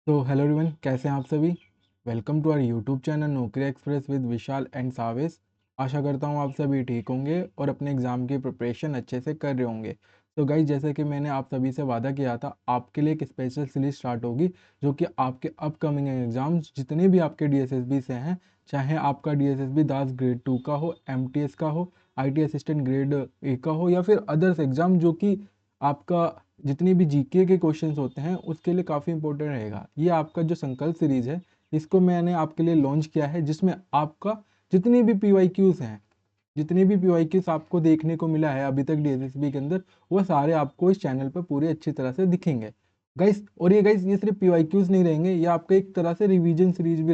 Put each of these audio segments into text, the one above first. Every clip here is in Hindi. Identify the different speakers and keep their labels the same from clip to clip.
Speaker 1: तो हेलो एवरीवन, कैसे हैं आप सभी। Welcome to our YouTube channel Naukri Express with Vishal and Savesh. आशा करता हूँ आप सभी ठीक होंगे और अपने एग्ज़ाम की प्रिपरेशन अच्छे से कर रहे होंगे। तो गाइज, जैसे कि मैंने आप सभी से वादा किया था, आपके लिए एक स्पेशल सीरीज स्टार्ट होगी जो कि आपके अपकमिंग एग्ज़ाम्स जितने भी आपके डीएसएसबी से हैं, चाहे आपका डीएसएसबी दास ग्रेड 2 का हो, एमटीएस का हो, आईटी असिस्टेंट ग्रेड ए का हो, या फिर अदर्स एग्ज़ाम जो कि आपका जितनी भी जीके के क्वेश्चंस होते हैं उसके लिए काफ़ी इंपॉर्टेंट रहेगा। ये आपका जो संकल्प सीरीज है, इसको मैंने आपके लिए लॉन्च किया है, जिसमें आपका जितनी भी पीवाईक्यूज हैं, जितने भी पीवाईक्यूज आपको देखने को मिला है अभी तक डीएसएसबी के अंदर, वो सारे आपको इस चैनल पर पूरे अच्छी तरह से दिखेंगे गाइस। और ये गाइस, ये सिर्फ पीवाईक्यूज नहीं रहेंगे, ये आपका एक तरह से रिवीजन सीरीज भी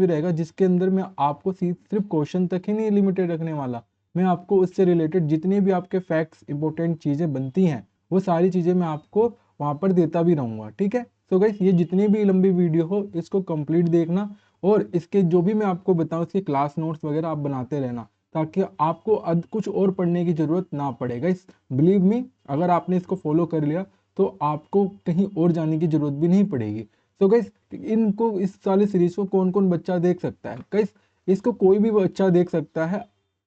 Speaker 1: रहेगा। जिसके अंदर मैं आपको सिर्फ क्वेश्चन तक ही नहीं लिमिटेड रखने वाला, मैं आपको उससे रिलेटेड जितने भी आपके फैक्ट्स इंपॉर्टेंट चीज़ें बनती हैं, वो सारी चीज़ें मैं आपको वहाँ पर देता भी रहूँगा। ठीक है, तो गाइस, ये जितनी भी लंबी वीडियो हो इसको कंप्लीट देखना, और इसके जो भी मैं आपको बताऊँ इसके क्लास नोट्स वगैरह आप बनाते रहना, ताकि आपको कुछ और पढ़ने की ज़रूरत ना पड़े। गाइस, बिलीव मी, अगर आपने इसको फॉलो कर लिया तो आपको कहीं और जाने की ज़रूरत भी नहीं पड़ेगी। तो गाइस, इनको इस वाली सीरीज को कौन कौन बच्चा देख सकता है? गाइस, इसको कोई भी बच्चा देख सकता है,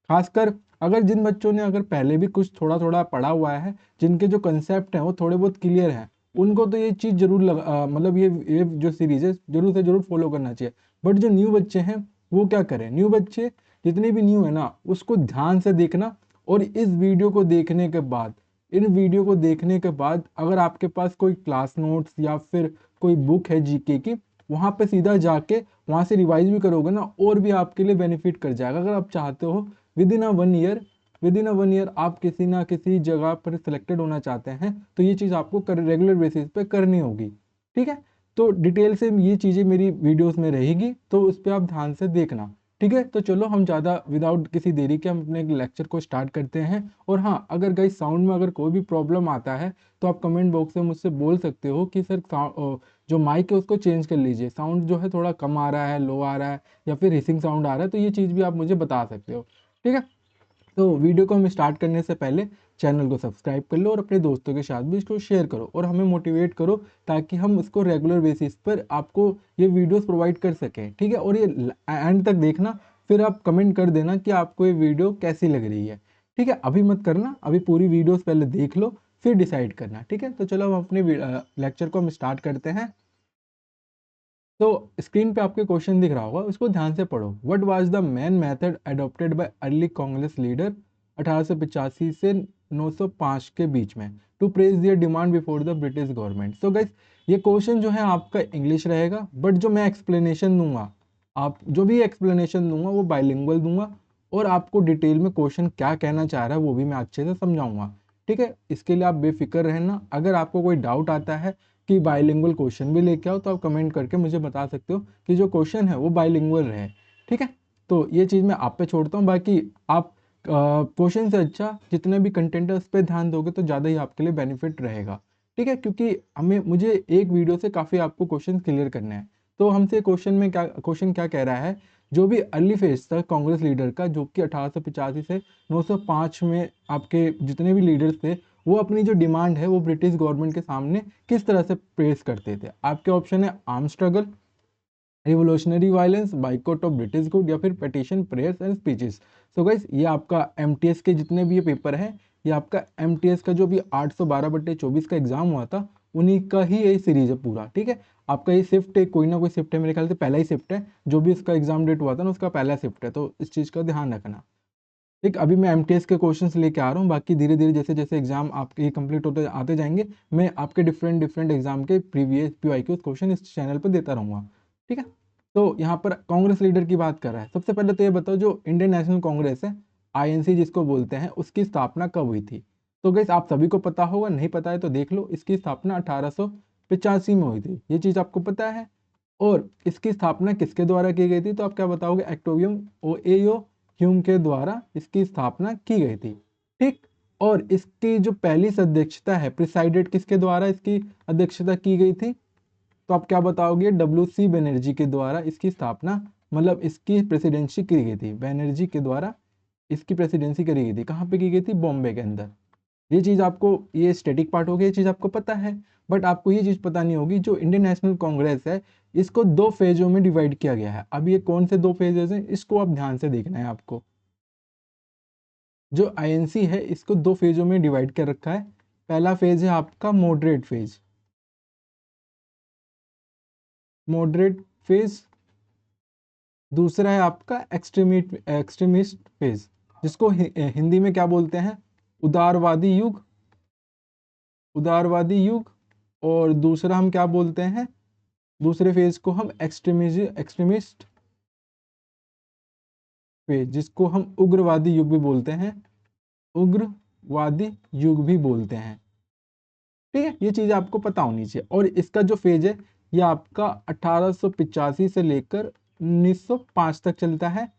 Speaker 1: खासकर अगर जिन बच्चों ने अगर पहले भी कुछ थोड़ा थोड़ा पढ़ा हुआ है, जिनके जो कंसेप्ट हैं वो थोड़े बहुत क्लियर हैं, उनको तो ये चीज़ जरूर मतलब ये जो सीरीज है जरूर से जरूर फॉलो करना चाहिए। बट जो न्यू बच्चे हैं वो क्या करें? न्यू बच्चे जितने भी न्यू है ना, उसको ध्यान से देखना, और इस वीडियो को देखने के बाद, इन वीडियो को देखने के बाद अगर आपके पास कोई क्लास नोट्स या फिर कोई बुक है जीके की, वहाँ पे सीधा जाके वहाँ से रिवाइज भी करोगे ना, और भी आपके लिए बेनिफिट कर जाएगा। अगर आप चाहते हो with in a one year आप किसी ना किसी जगह पर सिलेक्टेड होना चाहते हैं, तो ये चीज़ आपको रेगुलर बेसिस पे करनी होगी। ठीक है, तो डिटेल से ये चीज़ें मेरी वीडियोस में रहेगी, तो उस पर आप ध्यान से देखना। ठीक है, तो चलो हम ज़्यादा विदाउट किसी देरी के हम अपने लेक्चर को स्टार्ट करते हैं। और हाँ, अगर गाइस साउंड में अगर कोई भी प्रॉब्लम आता है तो आप कमेंट बॉक्स में मुझसे बोल सकते हो कि सर जो माइक है उसको चेंज कर लीजिए, साउंड जो है थोड़ा कम आ रहा है, लो आ रहा है, या फिर हिसिंग साउंड आ रहा है, तो ये चीज़ भी आप मुझे बता सकते हो। ठीक है, तो वीडियो को हम स्टार्ट करने से पहले चैनल को सब्सक्राइब कर लो और अपने दोस्तों के साथ भी इसको शेयर करो और हमें मोटिवेट करो, ताकि हम इसको रेगुलर बेसिस पर आपको ये वीडियोस प्रोवाइड कर सकें। ठीक है, और ये एंड तक देखना, फिर आप कमेंट कर देना कि आपको ये वीडियो कैसी लग रही है। ठीक है, अभी मत करना, अभी पूरी वीडियोस पहले देख लो, फिर डिसाइड करना। ठीक है, तो चलो हम अपने लेक्चर को हम स्टार्ट करते हैं। तो स्क्रीन पे आपके क्वेश्चन दिख रहा होगा, उसको ध्यान से पढ़ो। What was the main method adopted by early Congress leader 1885 से 905 के बीच में to press their demand before the British government? So guys, ये क्वेश्चन जो है आपका इंग्लिश रहेगा, बट जो मैं एक्सप्लेनेशन दूंगा, आप जो भी एक्सप्लेनेशन दूंगा वो बाइलिंगुअल दूंगा, और आपको डिटेल में क्वेश्चन क्या कहना चाह रहा है वो भी मैं अच्छे से समझाऊंगा। ठीक है, इसके लिए आप बेफिक्र रहना। अगर आपको कोई डाउट आता है कि बाइलिंगुअल क्वेश्चन भी लेके आओ, तो आप कमेंट करके मुझे बता सकते हो कि जो क्वेश्चन है वो बाइलिंगुअल रहे। ठीक है, तो ये चीज़ मैं आप पे छोड़ता हूँ, बाकी आप क्वेश्चन से अच्छा जितने भी कंटेंट है उस पर ध्यान दोगे तो ज़्यादा ही आपके लिए बेनिफिट रहेगा। ठीक है, क्योंकि मुझे एक वीडियो से काफ़ी आपको क्वेश्चन क्लियर करने हैं। तो हमसे क्वेश्चन क्या कह रहा है? जो भी अर्ली फेज था कांग्रेस लीडर का, जो कि 1885 से 905 में आपके जितने भी लीडर्स थे, वो अपनी जो डिमांड है वो ब्रिटिश गवर्नमेंट के सामने किस तरह से प्रेस करते थे। आपके ऑप्शन है arm struggle, revolutionary violence, boycott of British good, या फिर petition, prayers and speeches. So guys, ये आपका एमटीएस के जितने भी ये पेपर है, ये आपका एमटीएस का जो भी 812/24 का एग्जाम हुआ था, उन्हीं का ही ये सीरीज है पूरा। ठीक है, आपका ये शिफ्ट है, कोई ना कोई शिफ्ट है, मेरे ख्याल से पहला ही शिफ्ट है, जो भी उसका एग्जाम डेट हुआ था ना उसका पहला शिफ्ट है, तो इस चीज़ का ध्यान रखना। ठीक, अभी मैं एमटीएस के क्वेश्चंस लेके आ रहा हूँ, बाकी धीरे धीरे जैसे जैसे एग्जाम आपके कंप्लीट होते आते जाएंगे, मैं आपके डिफरेंट डिफरेंट एग्जाम के प्रीवियस पीवाईक्यूज क्वेश्चन इस चैनल पर देता रहूँगा। ठीक है, तो यहाँ पर कांग्रेस लीडर की बात कर रहा है। सबसे पहले तो ये बताओ, जो इंडियन नेशनल कांग्रेस है, आईएनसी जिसको बोलते हैं, उसकी स्थापना कब हुई थी? तो गैस, आप सभी को पता होगा, नहीं पता है तो देख लो। इसकी स्थापना 1885 में हुई थी, ये चीज़ आपको पता है। और इसकी स्थापना किसके द्वारा की गई थी? तो आप क्या बताओगे? एक्टोवियम ओएयो ह्यूम के द्वारा इसकी स्थापना की गई थी। ठीक, और इसकी जो पहली अध्यक्षता है, प्रिसाइडेड किसके द्वारा इसकी अध्यक्षता की गई थी? तो आप क्या बताओगे? डब्ल्यू सी बनर्जी के द्वारा इसकी स्थापना, मतलब इसकी प्रेसिडेंसी की गई थी, बनर्जी के द्वारा इसकी प्रेसिडेंसी करी गई थी। कहाँ पे की गई थी? बॉम्बे के अंदर। ये चीज़ आपको, ये स्टैटिक पार्ट हो गया, ये चीज़ आपको पता है। बट आपको ये चीज़ पता नहीं होगी, जो इंडियन नेशनल कांग्रेस है इसको 2 फेजों में डिवाइड किया गया है। अब ये कौन से 2 फेजेस हैं, इसको आप ध्यान से देखना है आपको। जो आईएनसी है इसको 2 फेजों में डिवाइड कर रखा है। पहला फेज है आपका मॉडरेट फेज, मॉडरेट फेज। दूसरा है आपका एक्सट्रीमिस्ट फेज, जिसको हिंदी में क्या बोलते हैं, उदारवादी युग, उदारवादी युग। और दूसरा हम क्या बोलते हैं, दूसरे फेज को हम एक्सट्रीमिस्ट फेज, जिसको हम उग्रवादी युग भी बोलते हैं, उग्रवादी युग भी बोलते हैं। ठीक है, ये चीज़ आपको पता होनी चाहिए। और इसका जो फेज है ये आपका 1885 से लेकर 1905 तक चलता है।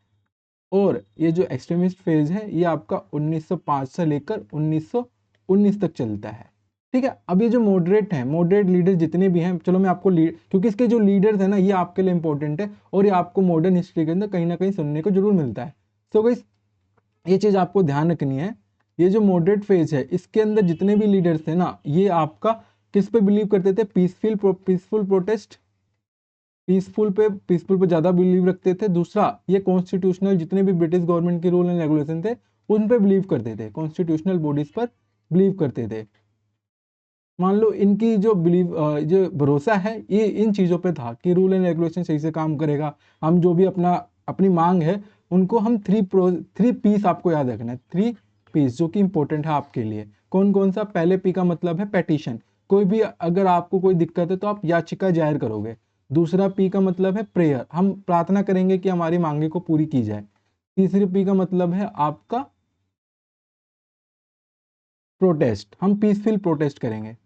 Speaker 1: और ये जो एक्सट्रीमिस्ट फेज है ये आपका 1905 से लेकर 1919 तक चलता है। ठीक है, अब ये जो मॉडरेट हैं, मॉडरेट लीडर जितने भी हैं, चलो मैं आपको क्योंकि इसके जो लीडर्स हैं ना ये आपके लिए इंपॉर्टेंट है और ये आपको मॉडर्न हिस्ट्री के अंदर कहीं ना कहीं सुनने को जरूर मिलता है। सो गाइस ये चीज़ आपको ध्यान रखनी है। ये जो मॉडरेट फेज है इसके अंदर जितने भी लीडर्स थे ना ये आपका किस पे बिलीव करते थे, पीसफुल प्रोटेस्ट, पीसफुल पे ज़्यादा बिलीव रखते थे। दूसरा ये कॉन्स्टिट्यूशनल, जितने भी ब्रिटिश गवर्नमेंट के रूल एंड रेगुलेशन थे उन पे बिलीव करते थे, कॉन्स्टिट्यूशनल बॉडीज पर बिलीव करते थे। मान लो इनकी जो जो भरोसा है ये इन चीज़ों पे था कि रूल एंड रेगुलेशन सही से काम करेगा, हम जो भी अपनी मांग है उनको हम 3 पीस आपको याद रखना है, 3 पीस जो कि इंपॉर्टेंट है आपके लिए। कौन कौन सा, पहले पी का मतलब है पेटिशन, कोई भी अगर आपको कोई दिक्कत है तो आप याचिका जाहिर करोगे। दूसरा पी का मतलब है प्रेयर, हम प्रार्थना करेंगे कि हमारी मांगे को पूरी की जाए। तीसरी पी का मतलब है आपका प्रोटेस्ट, हम पीसफुल प्रोटेस्ट करेंगे,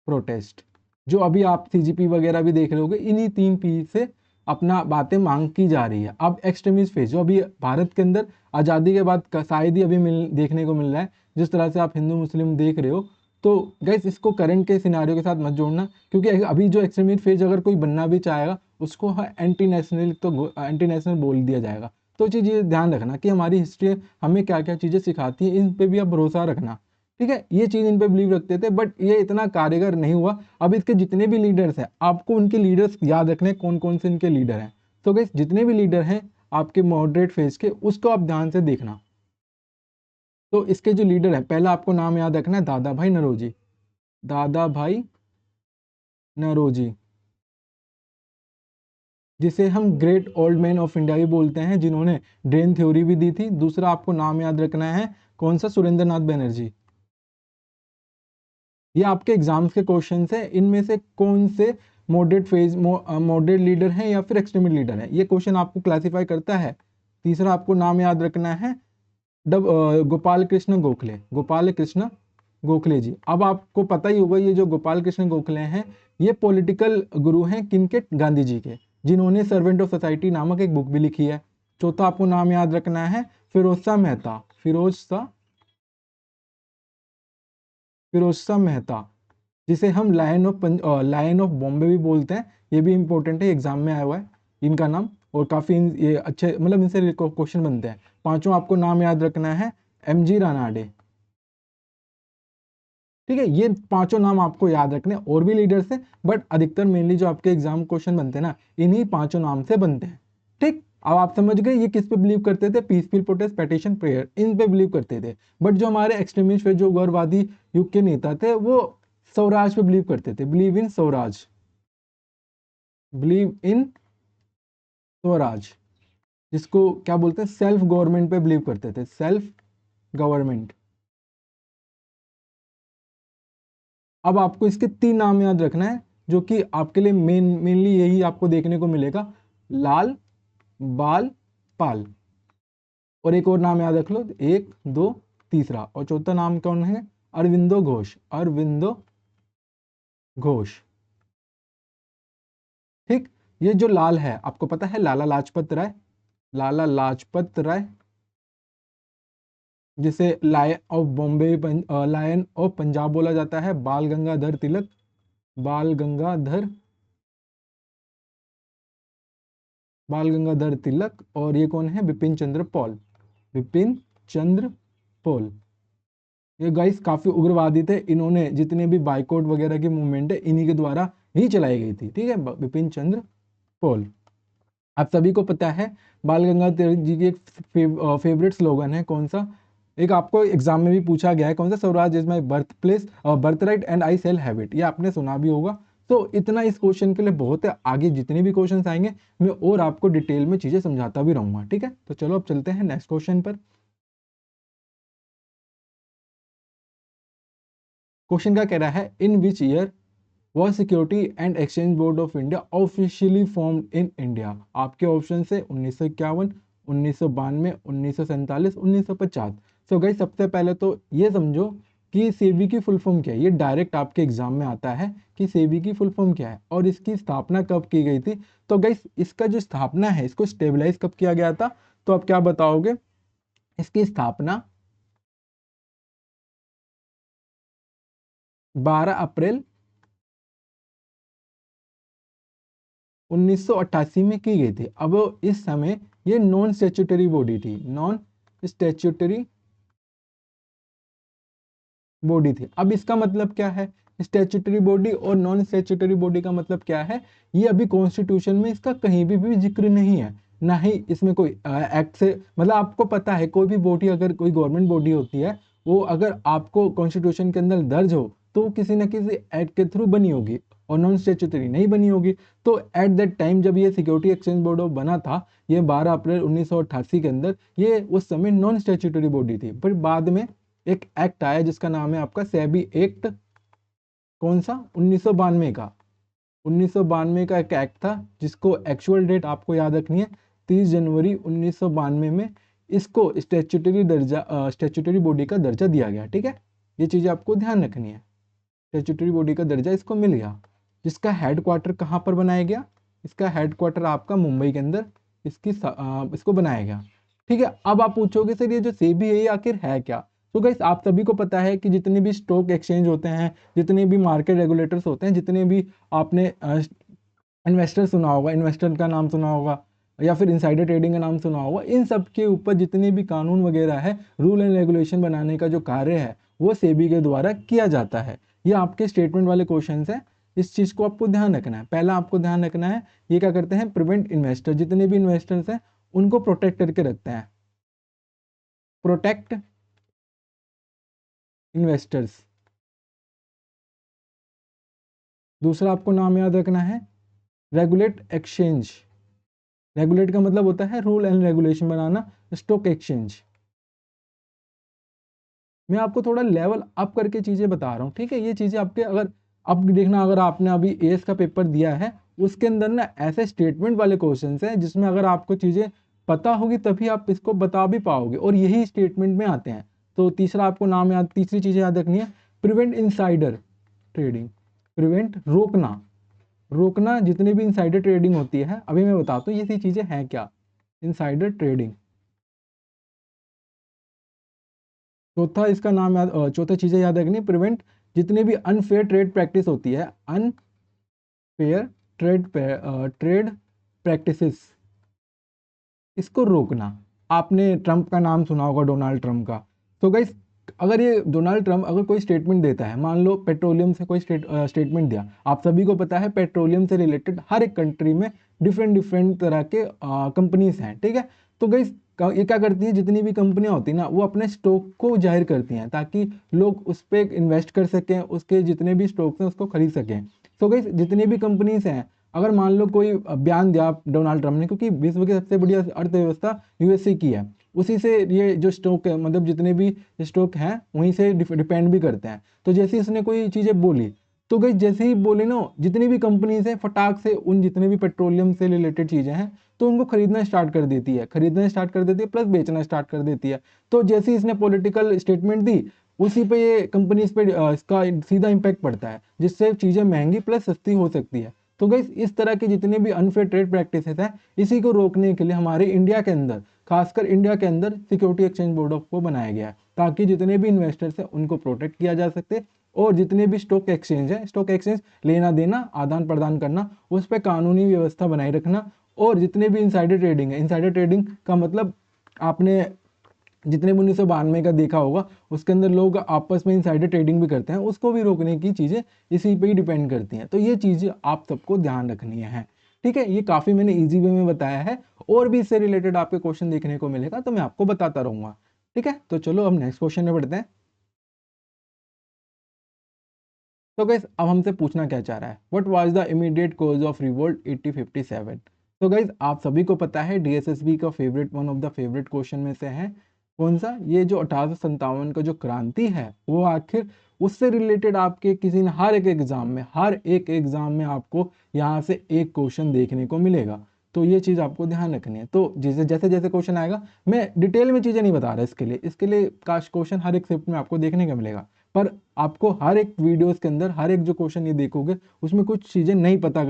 Speaker 1: प्रोटेस्ट। जो अभी आप सीजीपी वगैरह भी देख रहे होगे, इन्हीं 3 पी से अपना बातें मांग की जा रही है। अब एक्सट्रीमिस्ट फेज जो अभी भारत के अंदर आज़ादी के बाद शायद ही अभी देखने को मिल रहा है, जिस तरह से आप हिंदू मुस्लिम देख रहे हो। तो गैस इसको करंट के सिनारियों के साथ मत जोड़ना, क्योंकि अभी जो एक्सट्रीमिस्ट फेज अगर कोई बनना भी चाहेगा उसको एंटी नेशनल, तो एंटी नेशनल बोल दिया जाएगा। तो चीज़ ये ध्यान रखना कि हमारी हिस्ट्री हमें क्या क्या चीज़ें सिखाती है, इन पे भी आप भरोसा रखना। ठीक है, ये चीज इन पे बिलीव रखते थे बट ये इतना कारगर नहीं हुआ। अब इसके जितने भी लीडर्स हैं आपको उनके लीडर्स याद रखने, कौन कौन से इनके लीडर हैं। तो गाइस जितने भी लीडर हैं आपके मॉडरेट फेज के, उसको आप ध्यान से देखना। तो इसके जो लीडर हैं, पहला आपको नाम याद रखना है दादा भाई नौरोजी, दादा भाई नौरोजी, जिसे हम great old man of India भी बोलते हैं, जिन्होंने ड्रेन थ्योरी भी दी थी। दूसरा आपको नाम याद रखना है कौन सा, सुरेंद्र नाथ बनर्जी। ये आपके एग्जाम्स के क्वेश्चन है, इनमें से कौन से मॉडरेट लीडर हैं या फिर एक्सट्रीमिस्ट लीडर हैं, ये क्वेश्चन आपको क्लासिफाई करता है। तीसरा आपको नाम याद रखना है गोपाल कृष्ण गोखले, गोपाल कृष्ण गोखले जी। अब आपको पता ही होगा ये जो गोपाल कृष्ण गोखले हैं ये पॉलिटिकल गुरु हैं किनके, गांधी जी के, जिन्होंने सर्वेंट ऑफ सोसाइटी नामक एक बुक भी लिखी है। चौथा आपको नाम याद रखना है फिरोज शाह मेहता, फिरोज शाह मेहता, जिसे हम लायन ऑफ बॉम्बे भी बोलते हैं। ये भी इंपॉर्टेंट है, एग्जाम में आया हुआ है इनका नाम, और काफ़ी ये अच्छे मतलब इनसे क्वेश्चन बनते हैं। पांचों आपको नाम याद रखना है एमजी रानाडे। ठीक है, ये पांचों नाम आपको याद रखने, और भी लीडर्स हैं बट अधिकतर मेनली जो आपके एग्जाम क्वेश्चन बनते हैं ना इन्हीं पांचों नाम से बनते हैं। ठीक, अब आप समझ गए ये किस पे बिलीव करते थे, पीसफुल प्रोटेस्ट, पेटिशन, प्रेयर, इन पे बिलीव करते थे। बट जो हमारे एक्सट्रीमिस्ट जो उग्रवादी युग के नेता थे वो स्वराज पे बिलीव करते थे, believe in Swaraj, believe in Swaraj, जिसको क्या बोलते हैं, सेल्फ गवर्नमेंट पे बिलीव करते थे, सेल्फ गवर्नमेंट। अब आपको इसके 3 नाम याद रखना है जो कि आपके लिए मेनली यही आपको देखने को मिलेगा, लाल बाल पाल। और एक और नाम याद रख लो, 1 2 तीसरा, और चौथा नाम कौन है, अरविंदो घोष, अरविंदो घोष। ठीक, ये जो लाल है आपको पता है लाला लाजपत राय, लाला लाजपत राय, जिसे लायन ऑफ पंजाब बोला जाता है, बाल गंगाधर तिलक, बाल गंगाधर बाल गंगाधर तिलक। और ये कौन है, बिपिन चंद्र पॉल, बिपिन चंद्र पॉल। ये गाइस काफी उग्रवादी थे, इन्होंने जितने भी बाइकआउट वगैरह की मूवमेंट है इन्हीं के द्वारा ही चलाई गई थी, ठीक है, बिपिन चंद्र पॉल। आप सभी को पता है बाल गंगाधर जी की एक फेवरेट स्लोगन है, कौन सा, एक आपको एग्जाम में भी पूछा गया है, कौन सा, swaraj is my birth place, birth right and I shall have it, ये आपने सुना भी होगा। तो इतना इस क्वेश्चन के लिए बहुत है, आगे जितने भी क्वेश्चन आएंगे मैं और आपको डिटेल में चीजें समझाता भी रहूंगा, ठीक है। तो चलो अब चलते हैं नेक्स्ट क्वेश्चन पर। क्वेश्चन का कह रहा है, in which year was security and exchange board of India officially formed in India. आपके ऑप्शन है 1951, 1992, 1947, 1950। सो गाइस सबसे पहले तो ये समझो कि सेबी की फुल फॉर्म क्या है, ये डायरेक्ट आपके एग्जाम में आता है कि सेबी की फुल फॉर्म क्या है और इसकी स्थापना कब की गई थी। तो गाइस इसका जो स्थापना है, इसको स्टेबलाइज कब किया गया था, तो आप क्या बताओगे, इसकी स्थापना 12 अप्रैल 1988 में की गई थी। अब इस समय ये नॉन स्टैट्यूटरी बॉडी थी, नॉन स्टैट्यूटरी बॉडी थी। अब इसका मतलब क्या है, स्टैट्यूटरी बॉडी और नॉन स्टैट्यूटरी बॉडी का मतलब क्या है, ये अभी कॉन्स्टिट्यूशन में इसका कहीं भी जिक्र नहीं है, ना ही इसमें कोई एक्ट से, मतलब आपको पता है कोई भी बॉडी, अगर कोई गवर्नमेंट बॉडी होती है वो अगर आपको कॉन्स्टिट्यूशन के अंदर दर्ज हो तो वो किसी न किसी एक्ट के थ्रू बनी होगी और नॉन स्टैट्यूटरी नहीं बनी होगी। तो एट दैट टाइम जब ये सिक्योरिटी एक्सचेंज बोर्ड ऑफ बना था, ये 12 अप्रैल 1988 के अंदर, ये उस समय नॉन स्टैट्यूटरी बॉडी थी। फिर बाद में एक एक्ट आया जिसका नाम है आपका सेबी एक्ट, कौन सा, 1992 का, 1992 का एक एक्ट था जिसको एक्चुअल डेट आपको याद रखनी है 30 जनवरी 1992 में इसको स्टैट्यूटरी दर्जा, स्टैट्यूटरी बॉडी का दर्जा दिया गया, ठीक है। ये चीज़ें आपको ध्यान रखनी है, स्टैट्यूटरी बॉडी का दर्जा इसको मिल गया, जिसका हेडक्वार्टर कहाँ पर बनाया गया, इसका हेडक्वार्टर आपका मुंबई के अंदर इसको बनाया गया, ठीक है। अब आप पूछोगे सर ये जो सेबी है ये आखिर है क्या। तो गाइस आप सभी को पता है कि जितने भी स्टॉक एक्सचेंज होते हैं, जितने भी मार्केट रेगुलेटर्स होते हैं, जितने भी आपने इन्वेस्टर सुना होगा, इन्वेस्टर का नाम सुना होगा या फिर इनसाइडर ट्रेडिंग का नाम सुना होगा, इन सब के ऊपर जितने भी कानून वगैरह है, रूल एंड रेगुलेशन बनाने का जो कार्य है वो सेबी के द्वारा किया जाता है। ये आपके स्टेटमेंट वाले क्वेश्चन है, इस चीज को आपको ध्यान रखना है। पहला आपको ध्यान रखना है ये क्या करते हैं, प्रिवेंट इन्वेस्टर, जितने भी इन्वेस्टर्स हैं उनको प्रोटेक्ट करके रखते हैं, प्रोटेक्ट इन्वेस्टर्स। दूसरा आपको नाम याद रखना है रेगुलेट एक्सचेंज, रेगुलेट का मतलब होता है rule and regulation banana, stock exchange. मैं आपको थोड़ा लेवल अप करके चीजें बता रहा हूँ, ठीक है। ये चीजें आपके, अगर अब देखना, अगर आपने अभी एएस का पेपर दिया है उसके अंदर ना ऐसे स्टेटमेंट वाले क्वेश्चंस हैं जिसमें अगर आपको चीजें पता होगी तभी आप इसको बता भी पाओगे, और यही स्टेटमेंट में आते हैं। तो तीसरा आपको नाम याद, तीसरी चीजें याद रखनी है, प्रिवेंट इनसाइडर ट्रेडिंग, प्रिवेंट रोकना, रोकना जितनी भी इनसाइडर ट्रेडिंग होती है। अभी मैं बताता हूँ ये चीजें हैं क्या, इनसाइडर ट्रेडिंग। चौथा इसका नाम याद, चौथा चीजें याद रखनी, प्रिवेंट जितने भी अनफेयर ट्रेड प्रैक्टिस होती है, अनफेयर ट्रेड प्रैक्टिसेस, इसको रोकना। आपने ट्रंप का नाम सुना होगा, डोनाल्ड ट्रंप का। तो गाइस अगर ये डोनाल्ड ट्रंप अगर कोई स्टेटमेंट देता है, मान लो पेट्रोलियम से कोई स्टेटमेंट दिया, आप सभी को पता है पेट्रोलियम से रिलेटेड हर एक कंट्री में डिफरेंट डिफरेंट तरह के कंपनीज हैं, ठीक है। तो गाइस ये क्या करती है, जितनी भी कंपनियां होती हैं ना वो अपने स्टॉक को जाहिर करती हैं ताकि लोग उस पर इन्वेस्ट कर सकें, उसके जितने भी स्टॉक्स हैं उसको खरीद सकें। तो गाइस जितनी भी कंपनीज हैं, अगर मान लो कोई बयान दिया डोनाल्ड ट्रंप ने, क्योंकि विश्व की सबसे बड़ी अर्थव्यवस्था यूएसए की है, उसी से ये जो स्टॉक है, मतलब जितने भी स्टॉक हैं वहीं से डिपेंड भी करते हैं। तो जैसे इसने कोई चीज़ें बोली, तो गई जैसे ही बोले ना, जितनी भी कंपनीज हैं फटाक से उन जितने भी पेट्रोलियम से रिलेटेड चीज़ें हैं तो उनको खरीदना स्टार्ट कर देती है, खरीदना स्टार्ट कर देती है प्लस बेचना स्टार्ट कर देती है। तो जैसे ही इसने पॉलिटिकल स्टेटमेंट दी, उसी पे ये कंपनीज पे इसका सीधा इम्पैक्ट पड़ता है, जिससे चीज़ें महंगी प्लस सस्ती हो सकती है। तो गई इस तरह के जितने भी अनफेयर ट्रेड प्रैक्टिसेस हैं, इसी को रोकने के लिए हमारे इंडिया के अंदर, खासकर इंडिया के अंदर सिक्योरिटी एक्सचेंज बोर्ड ऑफ को बनाया गया है, ताकि जितने भी इन्वेस्टर्स हैं उनको प्रोटेक्ट किया जा सकते, और जितने भी स्टॉक एक्सचेंज है, स्टॉक एक्सचेंज लेना देना आदान प्रदान करना, उस पर कानूनी व्यवस्था बनाए रखना। और जितने भी इनसाइडर ट्रेडिंग है, इनसाइडर ट्रेडिंग का मतलब आपने जितने भी 1992 का देखा होगा, उसके अंदर लोग आपस में इनसाइडर ट्रेडिंग भी करते हैं, उसको भी रोकने की चीज़ें इसी पे ही डिपेंड करती हैं। तो ये चीज़ें आप सबको ध्यान रखनी है, ठीक है। ये काफ़ी मैंने ईजी वे में बताया है, और भी इससे रिलेटेड आपके क्वेश्चन देखने को मिलेगा तो मैं आपको बताता रहूँगा, ठीक है। तो चलो अब नेक्स्ट क्वेश्चन में बढ़ते हैं। तो गाइस अब हमसे पूछना क्या चाह रहा है, what was the immediate cause of revolt 1857। तो गाइस आप सभी को पता है डीएसएसबी का favourite, one of the favourite question में से है कौन सा, ये जो 1857 का जो क्रांति है वो आखिर, उससे रिलेटेड आपके किसी न हर एक एग्जाम में, हर एक एग्जाम में आपको यहाँ से एक क्वेश्चन देखने को मिलेगा। तो ये चीज़ आपको ध्यान रखनी है। तो जैसे जैसे जैसे क्वेश्चन आएगा, मैं डिटेल में चीज़ें नहीं बता रहा, इसके लिए काश क्वेश्चन हर एक शिफ्ट में आपको देखने को मिलेगा, पर आपको हर एक वीडियोस के अंदर हर एक जो क्वेश्चन ये देखोगे उसमें कुछ चीज़ें नहीं पता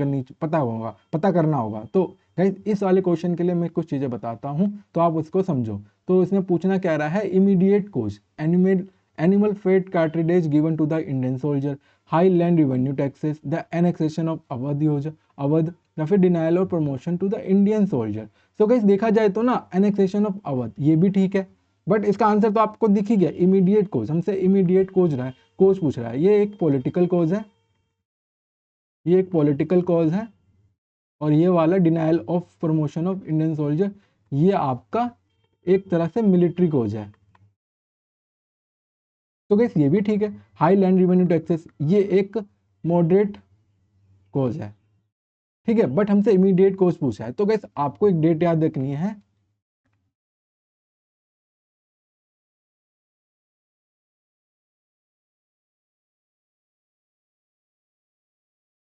Speaker 1: करना होगा। तो गाइस इस वाले क्वेश्चन के लिए मैं कुछ चीज़ें बताता हूँ तो आप उसको समझो। तो इसमें पूछना क्या रहा है, immediate cause animal fat cartridges given to the Indian soldier, high land revenue taxes, the annexation of Awadh, या फिर डिनायल और promotion to the Indian soldier. So guys देखा जाए तो ना एनेक्सेशन ऑफ अवध ये भी ठीक है, बट इसका आंसर तो आपको दिख ही गया, इमीडिएट कोज। हमसे इमीडिएट कोज पूछ रहा है, ये एक पॉलिटिकल कोज है, ये एक पॉलिटिकल कॉज है, और ये वाला denial of promotion of Indian soldier ये आपका एक तरह से मिलिट्री कोज है। तो गैस ये भी ठीक है, हाई लैंड रिवेन्यू टैक्सेस ये एक मॉडरेट कोज है, ठीक है, बट हमसे इमीडिएट कोज पूछा है। तो गैस आपको एक डेट याद रखनी है,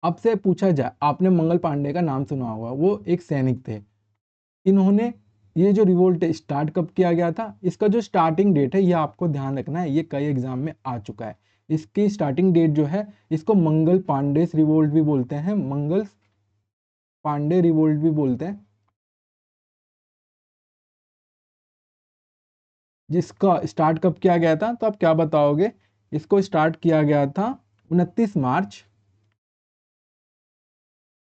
Speaker 1: आपसे पूछा जाए, आपने मंगल पांडे का नाम सुना होगा, वो एक सैनिक थे। इन्होंने ये जो रिवोल्ट स्टार्ट कब किया गया था, इसका जो स्टार्टिंग डेट है ये आपको ध्यान रखना है, ये कई एग्जाम में आ चुका है। इसकी स्टार्टिंग डेट जो है, इसको मंगल पांडे रिवोल्ट भी बोलते हैं, मंगल पांडे रिवोल्ट भी बोलते हैं, जिसका स्टार्ट कब किया गया था। तो आप क्या बताओगे, इसको स्टार्ट किया गया था 29 मार्च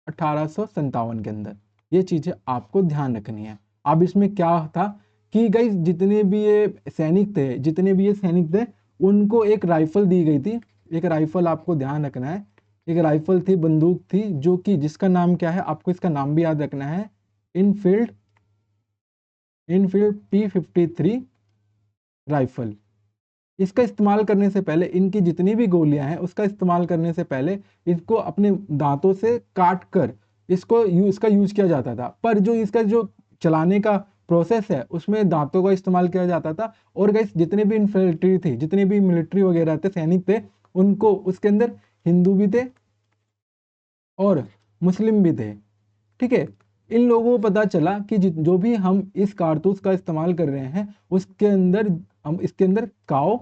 Speaker 1: 1857 के अंदर। ये चीजें आपको ध्यान रखनी है। अब इसमें क्या था कि गाइस जितने भी ये सैनिक थे उनको एक राइफल दी गई थी। एक राइफल आपको ध्यान रखना है, एक राइफल थी, बंदूक थी, जो कि जिसका नाम क्या है, आपको इसका नाम भी याद रखना है, इनफील्ड इनफील्ड P53 राइफल। इसका इस्तेमाल करने से पहले, इनकी जितनी भी गोलियां हैं उसका इस्तेमाल करने से पहले इसको अपने दांतों से काट कर इसका यूज किया जाता था। पर जो इसका जो चलाने का प्रोसेस है उसमें दांतों का इस्तेमाल किया जाता था। और गाइस जितने भी इन्फेंट्री थी, जितने भी मिलिट्री वगैरह थे, सैनिक थे, उनको उसके अंदर हिंदू भी थे और मुस्लिम भी थे, ठीक है। इन लोगों को पता चला कि जो भी हम इस कारतूस का इस्तेमाल कर रहे हैं उसके अंदर, हम इसके अंदर काओ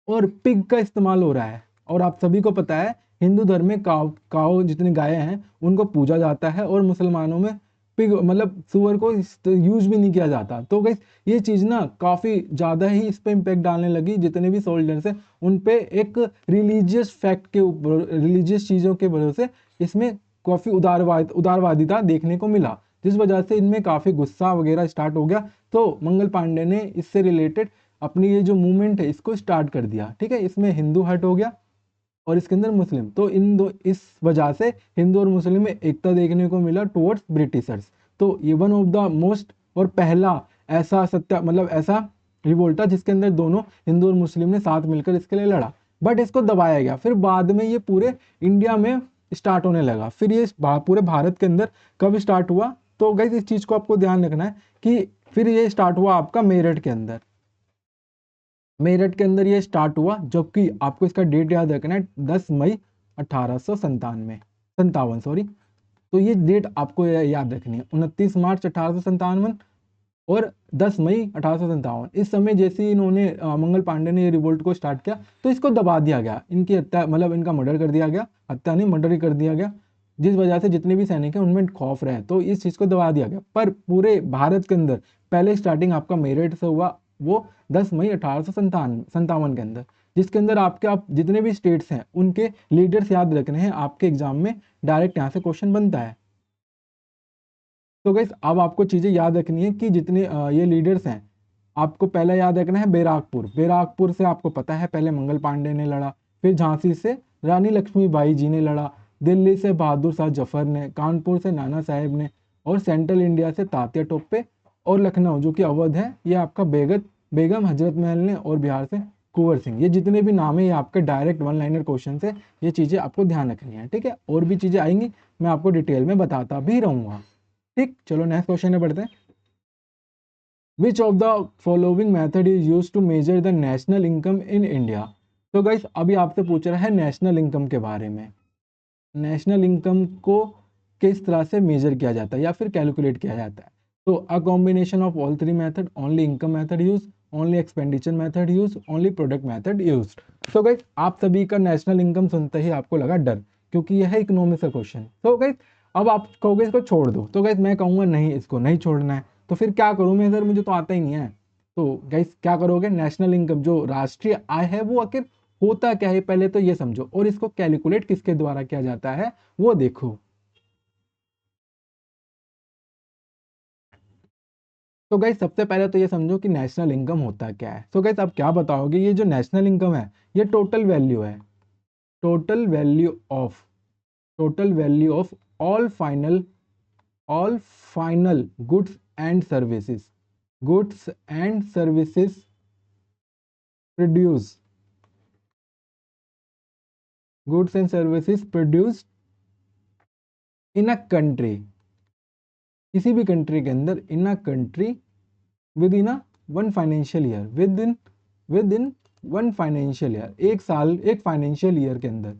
Speaker 1: और पिग का इस्तेमाल हो रहा है। और आप सभी को पता है हिंदू धर्म में काओ जितनी गायें हैं उनको पूजा जाता है, और मुसलमानों में पिग मतलब सुअर को यूज भी नहीं किया जाता। तो गाइस ये चीज ना काफी ज्यादा ही इस पे इम्पैक्ट डालने लगी। जितने भी सोल्जर्स हैं उन पे एक रिलीजियस फैक्ट के ऊपर, रिलीजियस चीजों के भरोसे इसमें काफी उदारवादिता देखने को मिला, जिस वजह से इनमें काफी गुस्सा वगैरह स्टार्ट हो गया। तो मंगल पांडे ने इससे रिलेटेड अपनी ये जो मूवमेंट है इसको स्टार्ट कर दिया, ठीक है। इसमें हिंदू हट हो गया और इसके अंदर मुस्लिम, तो इस वजह से हिंदू और मुस्लिम में एकता देखने को मिला टुवर्ड्स ब्रिटिशर्स। तो ये वन ऑफ द मोस्ट और पहला ऐसा ऐसा रिवोल्ट था जिसके अंदर दोनों हिंदू और मुस्लिम ने साथ मिलकर इसके लिए लड़ा, बट इसको दबाया गया। फिर बाद में ये पूरे इंडिया में स्टार्ट होने लगा। फिर ये पूरे भारत के अंदर कब स्टार्ट हुआ, तो गाइस इस चीज को आपको ध्यान रखना है कि फिर ये स्टार्ट हुआ आपका मेरठ के अंदर। मेरठ के अंदर ये स्टार्ट हुआ, जबकि आपको इसका डेट याद रखना है 10 मई 1857 सॉरी। तो ये डेट आपको याद रखनी है, 29 मार्च 1857 और 10 मई 1857। इस समय जैसे ही इन्होंने मंगल पांडे ने ये रिवोल्ट को स्टार्ट किया तो इसको दबा दिया गया, इनकी हत्या इनका मर्डर कर दिया गया, हत्या नहीं मर्डर ही कर दिया गया, जिस वजह से जितने भी सैनिक हैं उनमें खौफ रहे, तो इस चीज को दबा दिया गया। पर पूरे भारत के अंदर पहले स्टार्टिंग आपका मेरठ से हुआ, वो 10 मई 1857 के अंदर, जिसके अंदर आप जितने भी स्टेट्स हैं उनके लीडर्स याद रखने हैं, आपके एग्जाम में डायरेक्ट यहाँ से क्वेश्चन बनता है। तो गाइस अब आपको चीजें याद रखनी है कि जितने ये लीडर्स हैं, आपको पहले याद रखना है बैराकपुर। बैराकपुर से आपको पता है पहले मंगल पांडे ने लड़ा, फिर झांसी से रानी लक्ष्मीबाई जी ने लड़ा, दिल्ली से बहादुर शाह जफर ने, कानपुर से नाना साहेब ने, और सेंट्रल इंडिया से तात्या टोपे, और लखनऊ जो कि अवध है ये आपका बेगम हजरत महल ने, और बिहार से कुंवर सिंह। ये जितने भी नाम है ये आपके डायरेक्ट वन लाइनर क्वेश्चन है, ये चीजें आपको ध्यान रखनी है, ठीक है। और भी चीजें आएंगी मैं आपको डिटेल में बताता भी रहूंगा, ठीक। चलो नेक्स्ट क्वेश्चन में बढ़ते हैं। Which of the following method is use to measure the national income in India. तो गाइस अभी आपसे पूछ रहा है नेशनल इनकम के बारे में। नेशनल इनकम को किस तरह से मेजर किया जाता है या फिर कैलकुलेट किया जाता है। तो a combination of all three method, only income method use, only expenditure method use, only product method use. तो गाइस आप सभी का नेशनल इनकम सुनते ही आपको लगा डर, क्योंकि यह है इकोनॉमिक्स का क्वेश्चन। तो गाइस अब आप कहोगे इसको छोड़ दो, तो गाइस मैं कहूंगा नहीं, इसको नहीं छोड़ना है। तो फिर क्या करूं मैं सर, मुझे तो आता ही नहीं है। तो गाइस क्या करोगे, नेशनल इनकम जो राष्ट्रीय आय है वो आखिर होता क्या है पहले तो ये समझो, और इसको कैलकुलेट किसके द्वारा किया जाता है वो देखो। तो गाइस सबसे पहले तो ये समझो कि नेशनल इनकम होता क्या है। तो गाइस आप क्या बताओगे, ये जो नेशनल इनकम है ये टोटल वैल्यू है, total value of, total value of all final, all final goods and services, goods and services produce, goods and services produced in a country, किसी भी कंट्री के अंदर, in a country within a one financial year, within one financial year, एक साल, एक फाइनेंशियल ईयर के अंदर,